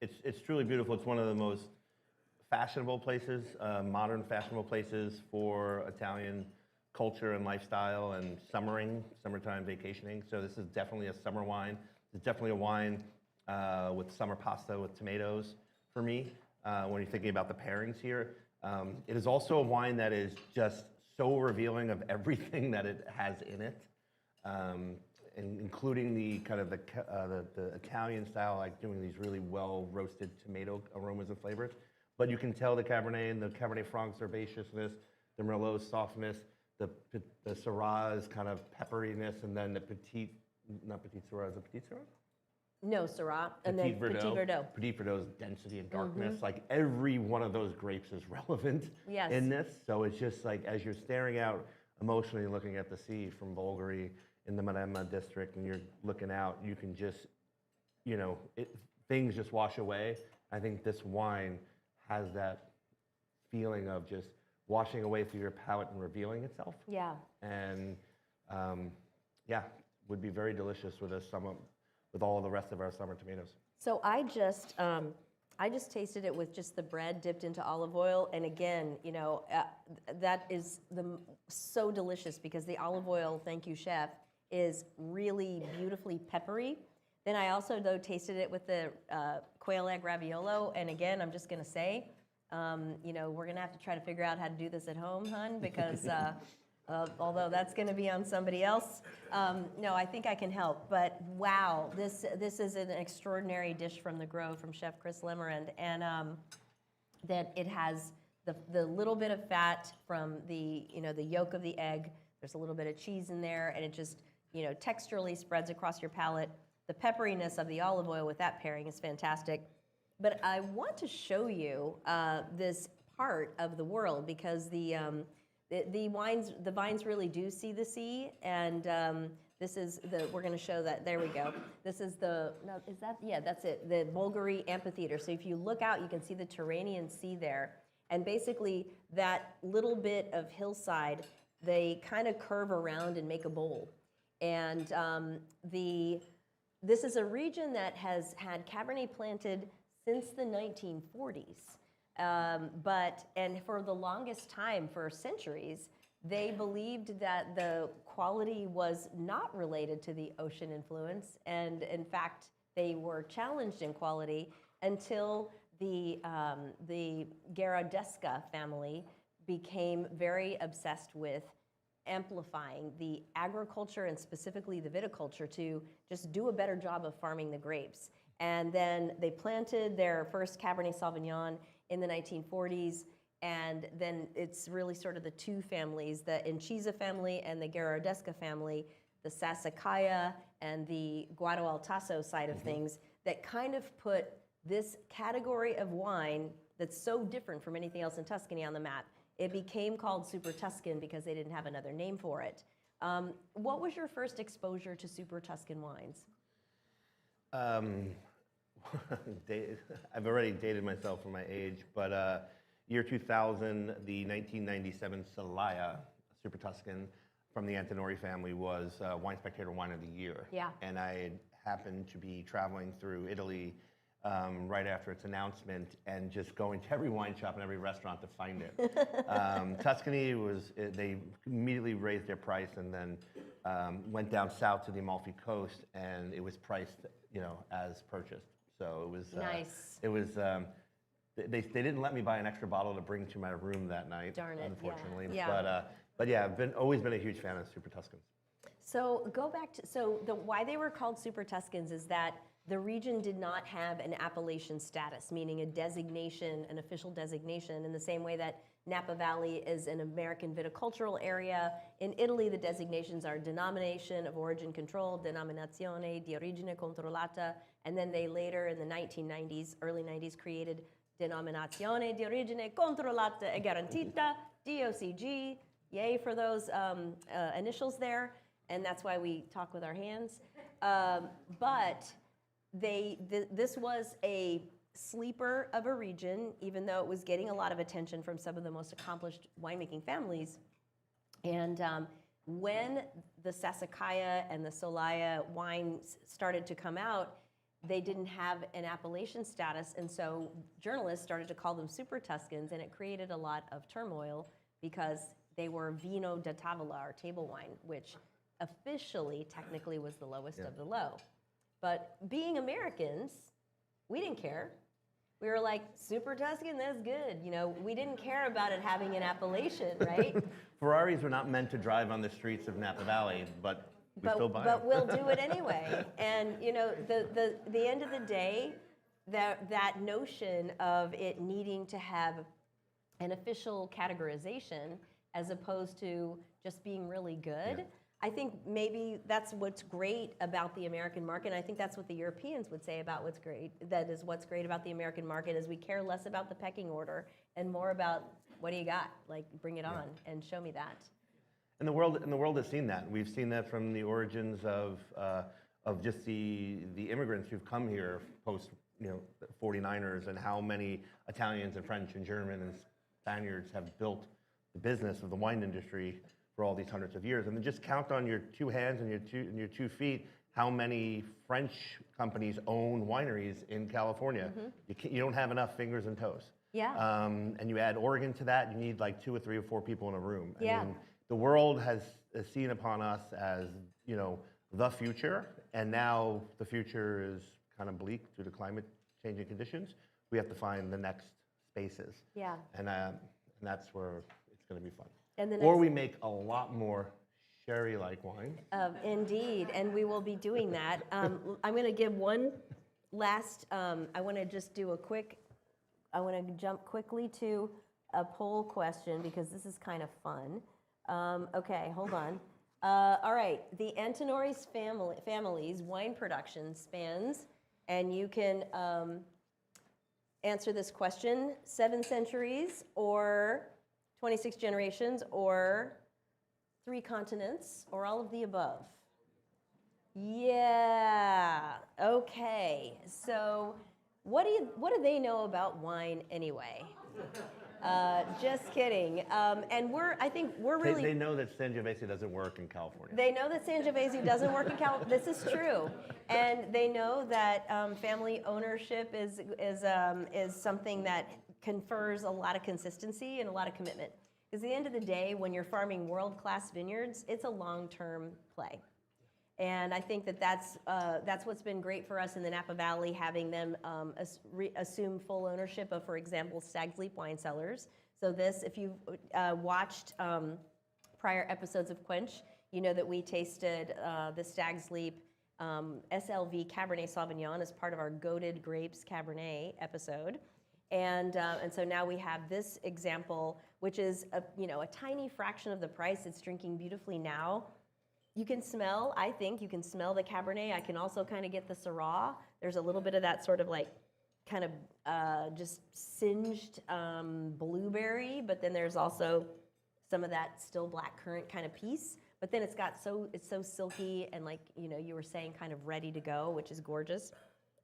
It's truly beautiful. It's one of the most fashionable places, modern fashionable places for Italian culture and lifestyle and summertime vacationing. So this is definitely a summer wine. It's definitely a wine with summer pasta with tomatoes for me when you're thinking about the pairings here. It is also a wine that is just so revealing of everything that it has in it, including the kind of the Italian style, like doing these really well roasted tomato aromas and flavors. But you can tell the Cabernet and the Cabernet Franc's herbaceousness, the Merlot's softness, the Syrah's kind of pepperiness, and then the not Petit Syrah, is it Petit Syrah?
No, Syrah, and then Petit Verdot.
Petit Verdot's density and darkness. Like every one of those grapes is relevant in this. So it's just like as you're staring out emotionally looking at the sea from Bulgari in the Maremma district and you're looking out, you can just, things just wash away. I think this wine has that feeling of just washing away through your palate and revealing itself.
Yeah.
And would be very delicious with with all the rest of our summer tomatoes.
So I just tasted it with just the bread dipped into olive oil, and again, that is so delicious because the olive oil, thank you, chef, is really beautifully peppery. Then I also tasted it with the quail egg raviolo, and again, I'm just gonna say, we're gonna have to try to figure out how to do this at home, hun, because although that's gonna be on somebody else, no, I think I can help. But wow, this is an extraordinary dish from the Grove from Chef Chris Lemerand, and that it has the little bit of fat from the yolk of the egg. There's a little bit of cheese in there, and it just texturally spreads across your palate. The pepperiness of the olive oil with that pairing is fantastic. But I want to show you this part of the world because the vines really do see the sea, and this is we're going to show that. There we go. This is that's it. The Bulgari Amphitheater. So if you look out, you can see the Tyrrhenian Sea there, and basically that little bit of hillside, they kind of curve around and make a bowl, and this is a region that has had Cabernet planted since the 1940s. And for the longest time, for centuries, they believed that the quality was not related to the ocean influence. And in fact, they were challenged in quality until the Gheradesca family became very obsessed with amplifying the agriculture and specifically the viticulture to just do a better job of farming the grapes. And then they planted their first Cabernet Sauvignon in the 1940s, and then it's really sort of the two families, the Incisa family and the Gheradesca family, the Sassicaia and the Guado Altasso side of things, that kind of put this category of wine that's so different from anything else in Tuscany on the map. It became called Super Tuscan because they didn't have another name for it. What was your first exposure to Super Tuscan wines?
I've already dated myself for my age, but year 2000, the 1997 Celaya Super Tuscan from the Antinori family was Wine Spectator Wine of the Year.
Yeah.
And I happened to be traveling through Italy right after its announcement and just going to every wine shop and every restaurant to find it. Tuscany they immediately raised their price and then went down south to the Amalfi Coast, and it was priced, as purchased. So it was
nice.
It was they didn't let me buy an extra bottle to bring to my room that night.
Darn it!
Unfortunately,
yeah.
But yeah, I've always been a huge fan of Super Tuscans.
So go back to why they were called Super Tuscans is that the region did not have an appellation status, meaning a designation, an official designation, in the same way that Napa Valley is an American viticultural area. In Italy, the designations are denomination of origin control, denominazione di origine controllata, and then they later, in the 1990s, early 90s, created denominazione di origine controllata e garantita, DOCG. Yay for those initials there, and that's why we talk with our hands. But this was a sleeper of a region, even though it was getting a lot of attention from some of the most accomplished winemaking families. And when the Sassicaia and the Celaya wines started to come out, they didn't have an appellation status, and so journalists started to call them Super Tuscans, and it created a lot of turmoil because they were vino da tavola, or table wine, which officially, technically, was the lowest of the low. But being Americans, we didn't care. We were like, super Tuscan, that's good. You know, we didn't care about it having an appellation, right?
Ferraris were not meant to drive on the streets of Napa Valley, but we still buy them.
But we'll do it anyway. And you know, the end of the day, that notion of it needing to have an official categorization as opposed to just being really good.
Yeah.
I think maybe that's what's great about the American market, and I think that's what the Europeans would say about what's great. That is what's great about the American market is we care less about the pecking order and more about what do you got? Like, bring it on and show me that.
And the world has seen that. We've seen that from the origins of just the immigrants who've come here post 49ers, and how many Italians and French and German and Spaniards have built the business of the wine industry for all these hundreds of years. And then just count on your two hands and your two feet how many French companies own wineries in California. You don't have enough fingers and toes.
Yeah.
And you add Oregon to that, you need like 2 or 3 or 4 people in a room.
Yeah.
I mean, the world has seen upon us as, the future, and now the future is kind of bleak due to climate changing conditions. We have to find the next spaces.
Yeah.
And that's where it's going to be fun.
And the
Or
next-
we make a lot more sherry-like wine.
Indeed, and we will be doing that. I'm going to give one last, I want to just do I want to jump quickly to a poll question because this is kind of fun. Okay, hold on. All right, the Antinori's family's wine production spans, and you can answer this question, 7 centuries or 26 generations or 3 continents or all of the above. Yeah, okay. So what do they know about wine anyway? Just kidding. And I think we're really...
They know that Sangiovese doesn't work in California.
They know that Sangiovese doesn't work in California. This is true. And they know that family ownership is something that confers a lot of consistency and a lot of commitment. Because at the end of the day, when you're farming world-class vineyards, it's a long-term play. And I think that's what's been great for us in the Napa Valley, having them assume full ownership of, for example, Stag's Leap wine cellars. So if you've watched prior episodes of Quench, you know that we tasted the Stag's Leap SLV Cabernet Sauvignon as part of our Goated Grapes Cabernet episode. And so now we have this example, which is a tiny fraction of the price. It's drinking beautifully now. You can smell, I think, you can smell the Cabernet. I can also kind of get the Syrah. There's a little bit of that sort of like kind of just singed blueberry, but then there's also some of that still blackcurrant kind of piece. But then it's so silky and, like, you were saying, kind of ready to go, which is gorgeous.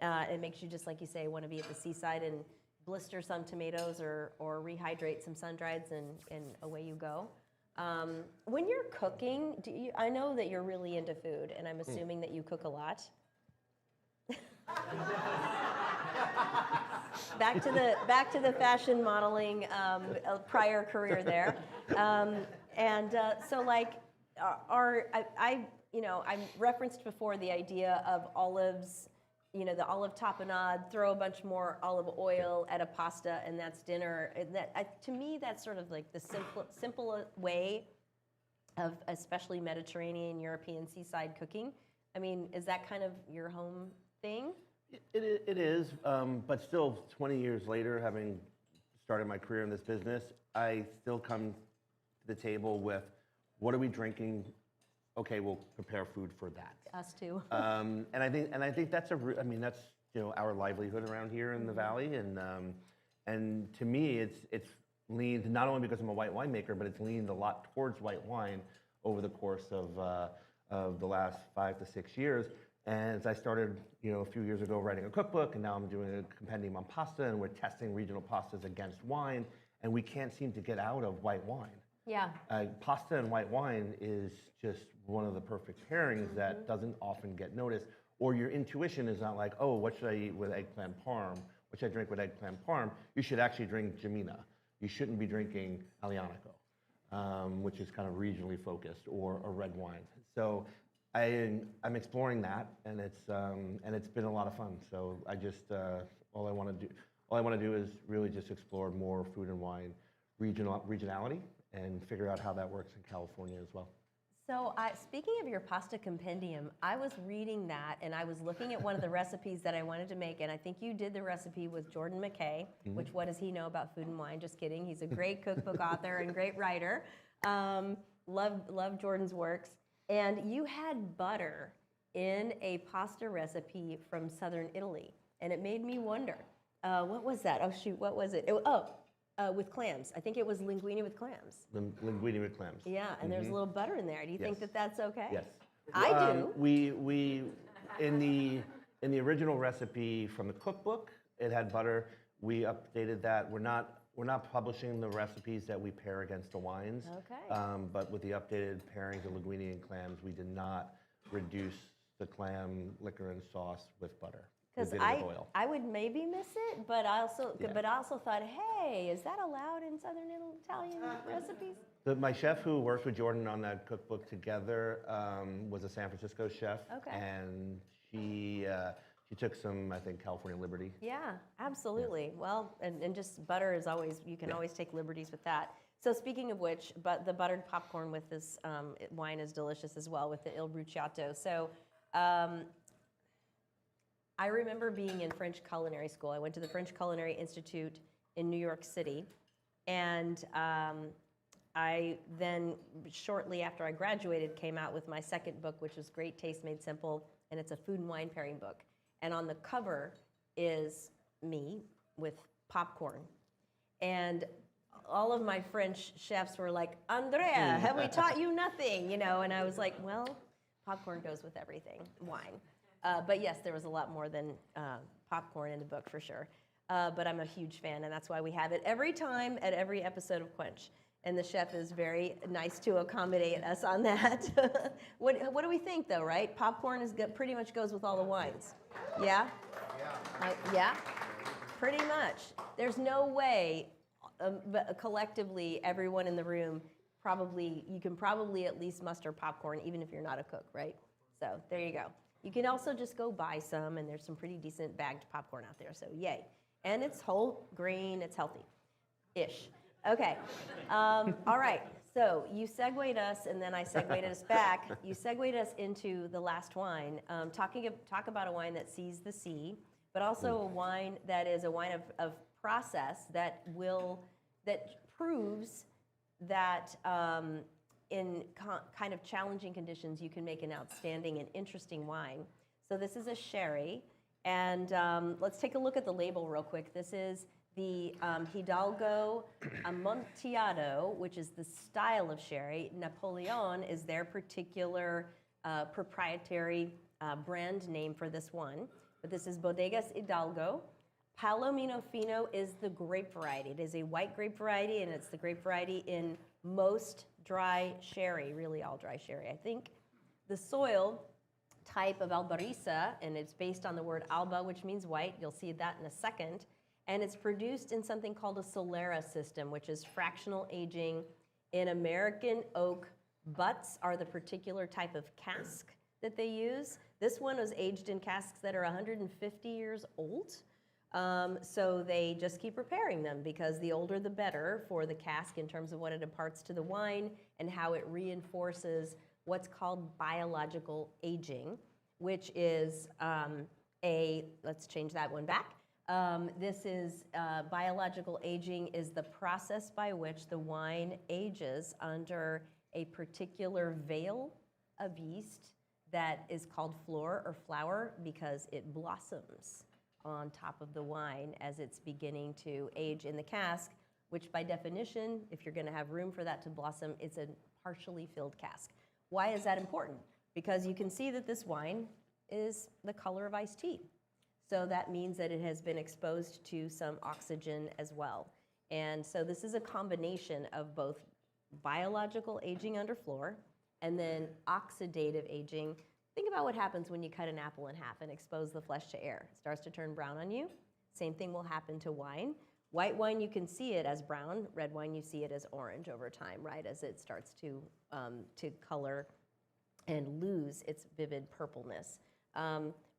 It makes you, just like you say, want to be at the seaside and blister some tomatoes or rehydrate some sun-drieds, and away you go. When you're cooking, I know that you're really into food, and I'm assuming that you cook a lot. Back to the fashion modeling prior career there, so like I referenced before the idea of olives. The olive tapenade, throw a bunch more olive oil at a pasta, and that's dinner. And to me, that's sort of like the simple way of especially Mediterranean, European seaside cooking. I mean, is that kind of your home thing?
It is, but still 20 years later, having started my career in this business, I still come to the table with, what are we drinking? Okay, we'll prepare food for that.
Us too.
And I think that's that's our livelihood around here in the valley, and to me it's leaned, not only because I'm a white winemaker, but it's leaned a lot towards white wine over the course of the last 5 to 6 years. And as I started a few years ago writing a cookbook, and now I'm doing a compendium on pasta, and we're testing regional pastas against wine, and we can't seem to get out of white wine.
Yeah.
Pasta and white wine is just one of the perfect pairings that doesn't often get noticed. Or your intuition is not like, oh, what should I eat with eggplant parm? What should I drink with eggplant parm? You should actually drink Gemina. You shouldn't be drinking Albariño. which is kind of regionally focused, or a red wine. So I'm exploring that, and it's been a lot of fun. So I just all I want to do is really just explore more food and wine regionality and figure out how that works in California as well.
So speaking of your pasta compendium, I was reading that and I was looking at one of the recipes that I wanted to make, and I think you did the recipe with Jordan McKay, which what does he know about food and wine? Just kidding. He's a great cookbook author and great writer. Love Jordan's works. And you had butter in a pasta recipe from southern Italy, and it made me wonder, what was that? Oh shoot, what was it? With clams. I think it was linguine with clams.
Linguine with clams.
Yeah, and there's a little butter in there. Do you think that that's okay?
Yes.
I do.
We in the original recipe from the cookbook, it had butter. We updated that. We're not publishing the recipes that we pair against the wines.
Okay.
But with the updated pairings of linguine and clams, we did not reduce the clam liquor and sauce with butter.
Because I would maybe miss it, but I also thought, hey, is that allowed in Southern Italian recipes?
My chef who worked with Jordan on that cookbook together was a San Francisco chef,
Okay.
and she took some, I think, California liberty.
Yeah, absolutely. Well, and just butter is always, you can always take liberties with that. So speaking of which, but the buttered popcorn with this wine is delicious as well with the Il Bruciato. So I remember being in French culinary school. I went to the French Culinary Institute in New York City, and I then, shortly after I graduated, came out with my second book, which was Great Taste Made Simple, and it's a food and wine pairing book. And on the cover is me with popcorn. And all of my French chefs were like, Andrea, have we taught you nothing? You know, and I was like, well, popcorn goes with everything, wine. But yes, there was a lot more than popcorn in the book for sure. But I'm a huge fan, and that's why we have it every time at every episode of Quench. And the chef is very nice to accommodate us on that. What do we think, though, right? Popcorn pretty much goes with all the wines. Yeah? Yeah, pretty much. There's no way, but collectively, everyone in the room, you can probably at least muster popcorn, even if you're not a cook, right? So there you go. You can also just go buy some, and there's some pretty decent bagged popcorn out there, so yay. And it's whole grain, it's healthy-ish. Okay, all right, so you segued us, and then I segued us back. You segued us into the last wine, talk about a wine that sees the sea, but also a wine that is a wine of process that proves that in kind of challenging conditions, you can make an outstanding and interesting wine. So this is a sherry, and let's take a look at the label real quick. This is the Hidalgo Amontillado, which is the style of sherry. Napoleon is their particular proprietary brand name for this one. But this is Bodegas Hidalgo. Palomino Fino is the grape variety. It is a white grape variety, and it's the grape variety in most dry sherry, really all dry sherry, I think. The soil type of Albariño, and it's based on the word alba, which means white. You'll see that in a second. And it's produced in something called a Solera system, which is fractional aging in American oak. Butts are the particular type of cask that they use. This one was aged in casks that are 150 years old. So they just keep repairing them because the older the better for the cask in terms of what it imparts to the wine and how it reinforces what's called biological aging, which is let's change that one back. This is biological aging is the process by which the wine ages under a particular veil of yeast that is called flor or flower because it blossoms on top of the wine as it's beginning to age in the cask, which by definition, if you're going to have room for that to blossom, it's a partially filled cask. Why is that important? Because you can see that this wine is the color of iced tea. So that means that it has been exposed to some oxygen as well. And so this is a combination of both biological aging under flor and then oxidative aging. Think about what happens when you cut an apple in half and expose the flesh to air. It starts to turn brown on you. Same thing will happen to wine. White wine, you can see it as brown. Red wine, you see it as orange over time, right, as it starts to color and lose its vivid purpleness.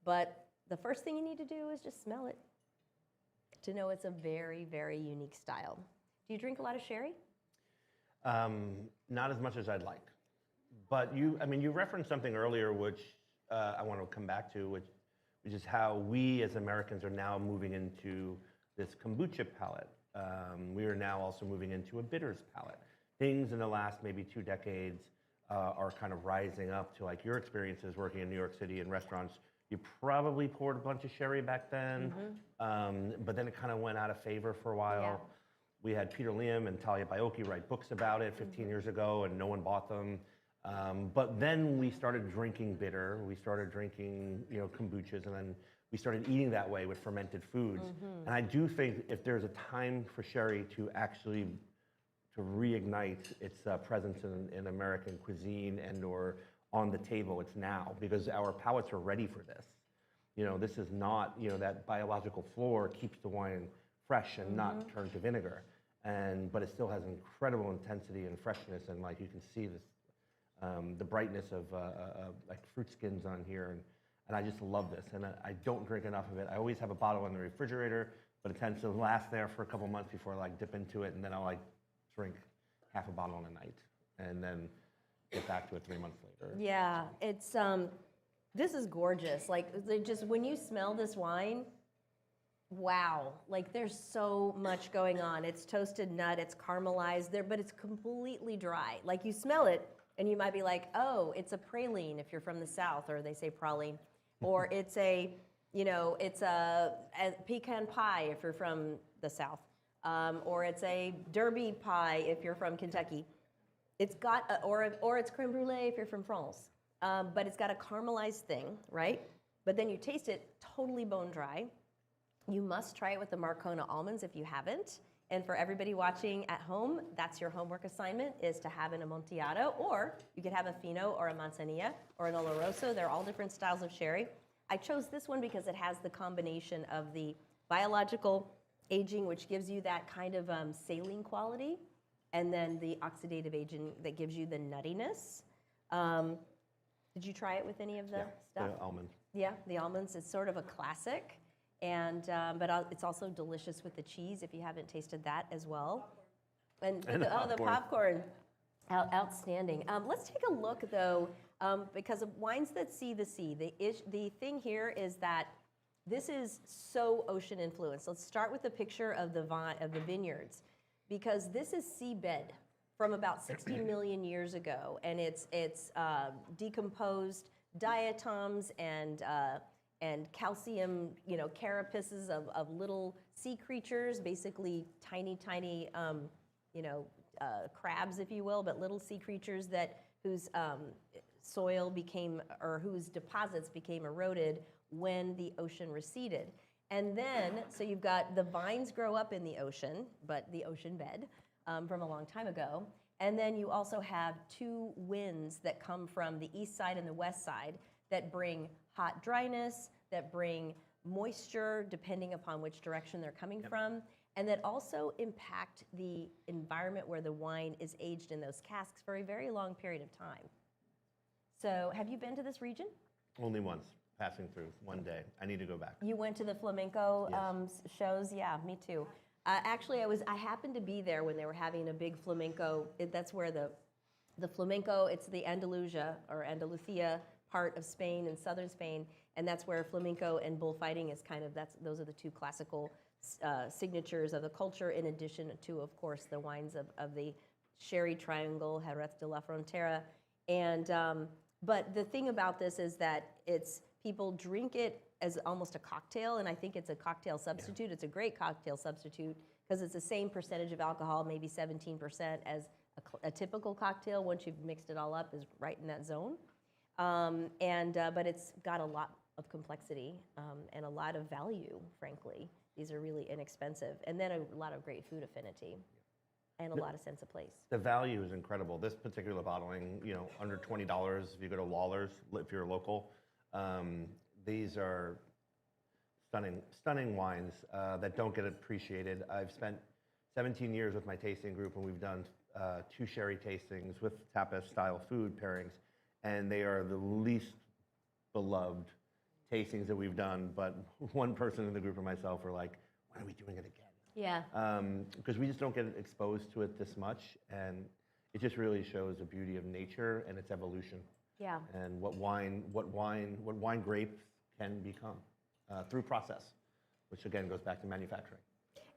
But the first thing you need to do is just smell it to know it's a very, very unique style. Do you drink a lot of sherry?
Not as much as I'd like. But you referenced something earlier, which I want to come back to, which is how we as Americans are now moving into this kombucha palette. We are now also moving into a bitters palette. Things in the last maybe 2 decades are kind of rising up to, like, your experiences working in New York City in restaurants. You probably poured a bunch of sherry back then, but then it kind of went out of favor for a while.
Yeah.
We had Peter Liam and Talia Baiocchi write books about it 15 years ago, and no one bought them. But then we started drinking bitter. We started drinking, kombuchas, and then we started eating that way with fermented foods. And I do think if there's a time for sherry to actually reignite its presence in American cuisine and/or on the table, it's now, because our palates are ready for this. This is not, that biological floor keeps the wine fresh and not turned to vinegar, but it still has incredible intensity and freshness, and like you can see this, the brightness of like fruit skins on here, and I just love this, and I don't drink enough of it. I always have a bottle in the refrigerator, but it tends to last there for a couple months before I like dip into it, and then I'll like drink half a bottle in a night, and then get back to it 3 months later.
Yeah, it's this is gorgeous. Like, just when you smell this wine, wow, like there's so much going on. It's toasted nut, it's caramelized there, but it's completely dry. Like, you smell it and you might be like, oh, it's a praline if you're from the South, or they say praline, or it's a pecan pie if you're from the South, or it's a derby pie if you're from Kentucky. It's got, or it's creme brulee if you're from France, but it's got a caramelized thing, right? But then you taste it totally bone dry. You must try it with the Marcona almonds if you haven't. And for everybody watching at home, that's your homework assignment, is to have an Amontillado, or you could have a Fino or a Manzanilla or an Oloroso. They're all different styles of sherry. I chose this one because it has the combination of the biological aging, which gives you that kind of saline quality, and then the oxidative aging that gives you the nuttiness. Did you try it with any of the stuff?
The almonds.
Yeah, the almonds. It's sort of a classic, and but it's also delicious with the cheese if you haven't tasted that as well. And the popcorn, outstanding. Let's take a look though, because of wines that see the sea. The thing here is that this is so ocean influenced. Let's start with the picture of the vineyards, because this is seabed from about 60 million years ago, and it's decomposed diatoms and calcium, carapaces of little sea creatures, basically tiny crabs, if you will, but little sea creatures whose soil became, or whose deposits became eroded when the ocean receded. And then, so you've got the vines grow up in the ocean, but the ocean bed from a long time ago. And then you also have two winds that come from the east side and the west side that bring hot dryness, that bring moisture depending upon which direction they're coming from, and that also impact the environment where the wine is aged in those casks for a very long period of time. So have you been to this region?
Only once, passing through one day. I need to go back.
You went to the flamenco shows? Yeah, me too. Actually, I happened to be there when they were having a big flamenco. That's where the flamenco, it's the Andalusia or Andalusia part of Spain and southern Spain, and that's where flamenco and bullfighting is kind of, those are the two classical signatures of the culture, in addition to, of course, the wines of the sherry triangle, Jerez de la Frontera. And, but the thing about this is that people drink it as almost a cocktail, and I think it's a cocktail substitute. Yeah. It's a great cocktail substitute because it's the same percentage of alcohol, maybe 17%, as a typical cocktail. Once you've mixed it all up, is right in that zone. But it's got a lot of complexity and a lot of value, frankly. These are really inexpensive. And then a lot of great food affinity and a lot of sense of place.
The value is incredible. This particular bottling, under $20 if you go to Lawler's, if you're local. These are stunning wines that don't get appreciated. I've spent 17 years with my tasting group, and we've done 2 sherry tastings with tapas-style food pairings, and they are the least beloved tastings that we've done. But one person in the group and myself were like, "When are we doing it again?"
Yeah.
Because we just don't get exposed to it this much, and it just really shows the beauty of nature and its evolution.
Yeah.
And what wine grapes can become through process, which again goes back to manufacturing.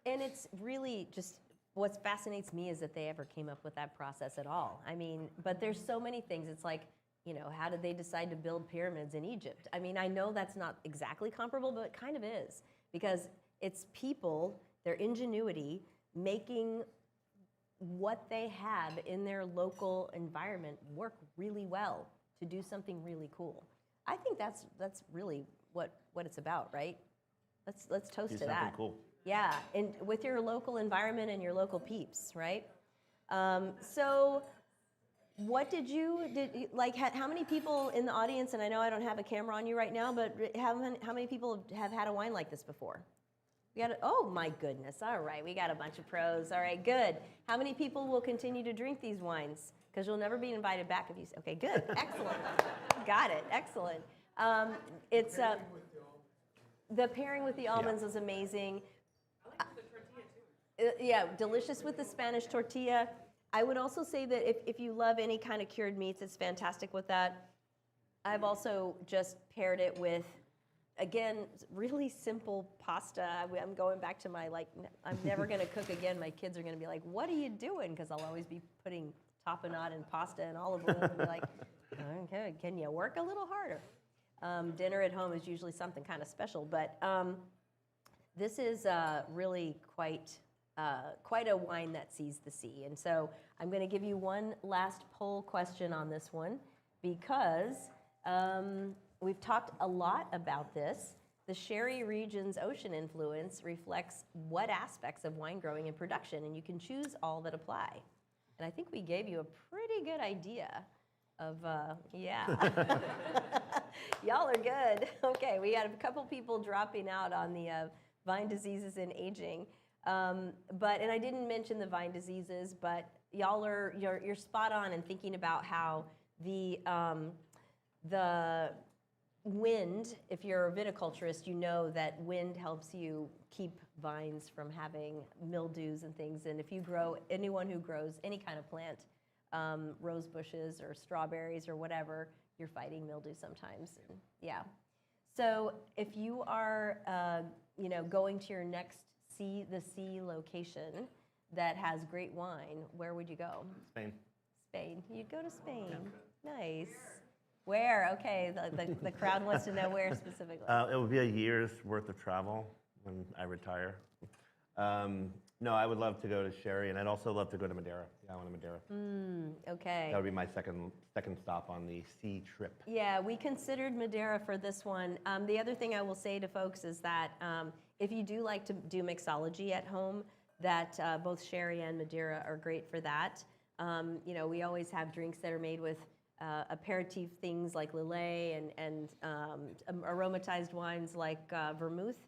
And it's really just what fascinates me is that they ever came up with that process at all. I mean, but there's so many things. It's like, how did they decide to build pyramids in Egypt? I mean, I know that's not exactly comparable, but it kind of is, because it's people, their ingenuity, making what they have in their local environment work really well to do something really cool. I think that's really what it's about, right? Let's toast
Do
to
something
that.
cool.
Yeah, and with your local environment and your local peeps, right? So, what how many people in the audience? And I know I don't have a camera on you right now, but how many people have had a wine like this before? Oh my goodness! All right, we got a bunch of pros. All right, good. How many people will continue to drink these wines? Because you'll never be invited back if you. Okay, good, excellent. Got it, excellent. It's the pairing with the almonds is amazing. Yeah, delicious with the Spanish tortilla. I would also say that if you love any kind of cured meats, it's fantastic with that. I've also just paired it with, again, really simple pasta. I'm going back to my, I'm never going to cook again. My kids are going to be like, "What are you doing?" Because I'll always be putting tapenade and pasta and olive oil and be like, "Okay, can you work a little harder?" Dinner at home is usually something kind of special, but this is really quite a wine that sees the sea. And so I'm going to give you one last poll question on this one, because we've talked a lot about this. The sherry region's ocean influence reflects what aspects of wine growing and production, and you can choose all that apply. And I think we gave you a pretty good idea of, yeah. Y'all are good. Okay, we had a couple people dropping out on the vine diseases and aging. And I didn't mention the vine diseases, but you're spot on in thinking about how the wind, if you're a viticulturist, you know that wind helps you keep vines from having mildews and things. And if you anyone who grows any kind of plant, rose bushes or strawberries or whatever, you're fighting mildew sometimes. And, yeah. So if you are, going to your next the sea location that has great wine, where would you go? Spain. You'd go to Spain. Yeah. Nice. Where? Okay, the crowd wants to know where specifically.
It would be a year's worth of travel when I retire. No, I would love to go to sherry, and I'd also love to go to Madeira. Yeah, I want to Madeira.
Okay.
That would be my second stop on the sea trip.
Yeah, we considered Madeira for this one. The other thing I will say to folks is that if you do like to do mixology at home, that both sherry and Madeira are great for that. We always have drinks that are made with aperitif things like Lillet and aromatized wines like vermouth.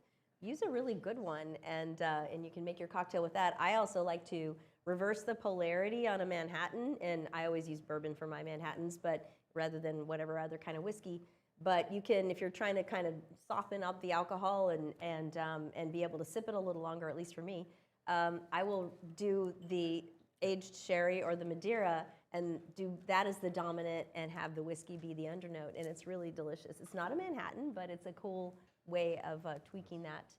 Use a really good one, and you can make your cocktail with that. I also like to reverse the polarity on a Manhattan, and I always use bourbon for my Manhattans, but rather than whatever other kind of whiskey. But you can, if you're trying to kind of soften up the alcohol and be able to sip it a little longer, at least for me, I will do the aged sherry or the Madeira and do that as the dominant and have the whiskey be the undernote, and it's really delicious. It's not a Manhattan, but it's a cool way of tweaking that.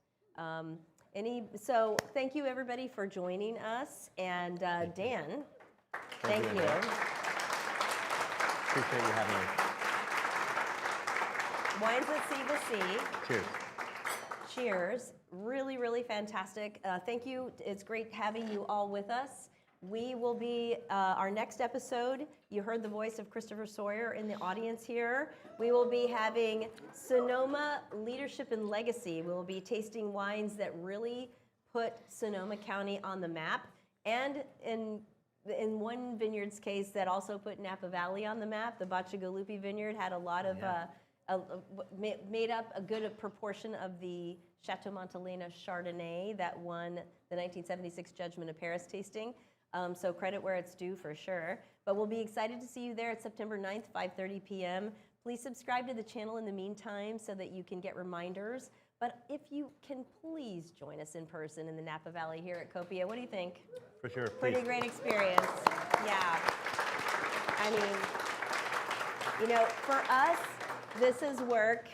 So thank you everybody for joining us, and Dan, thank you.
Appreciate you having me.
Wines that see the sea.
Cheers.
Cheers. Really, really fantastic. Thank you. It's great having you all with us. We will be, our next episode, you heard the voice of Christopher Sawyer in the audience here. We will be having Sonoma Leadership and Legacy. We will be tasting wines that really put Sonoma County on the map, and in one vineyard's case that also put Napa Valley on the map. The Bacigalupi Vineyard had a lot of made up a good proportion of the Chateau Montelena Chardonnay that won the 1976 Judgment of Paris tasting. So credit where it's due for sure. But we'll be excited to see you there at September 9th, 5:30 p.m. Please subscribe to the channel in the meantime so that you can get reminders. But if you can please join us in person in the Napa Valley here at Copia. What do you think?
For sure.
Pretty
Please.
great experience. Yeah. I mean, you know, for us, this is work,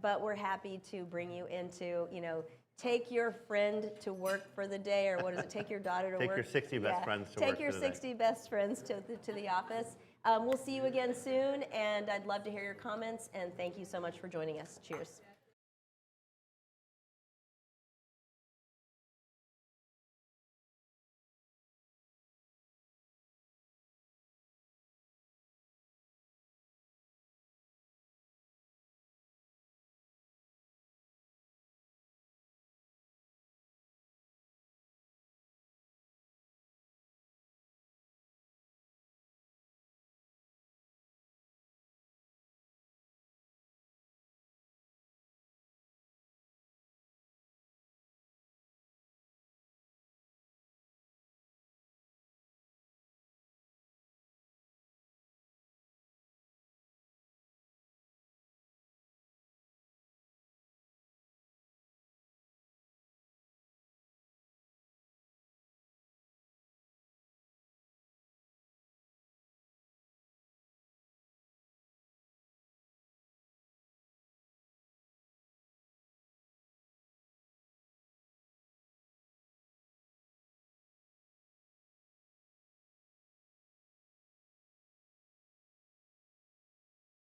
but we're happy to bring you into, you know, take your friend to work for the day, or what is it? Take your daughter to
Take
work.
your 60 best friends to work
Take your
for the day.
60 best friends to the office. We'll see you again soon, and I'd love to hear your comments, and thank you so much for joining us. Cheers.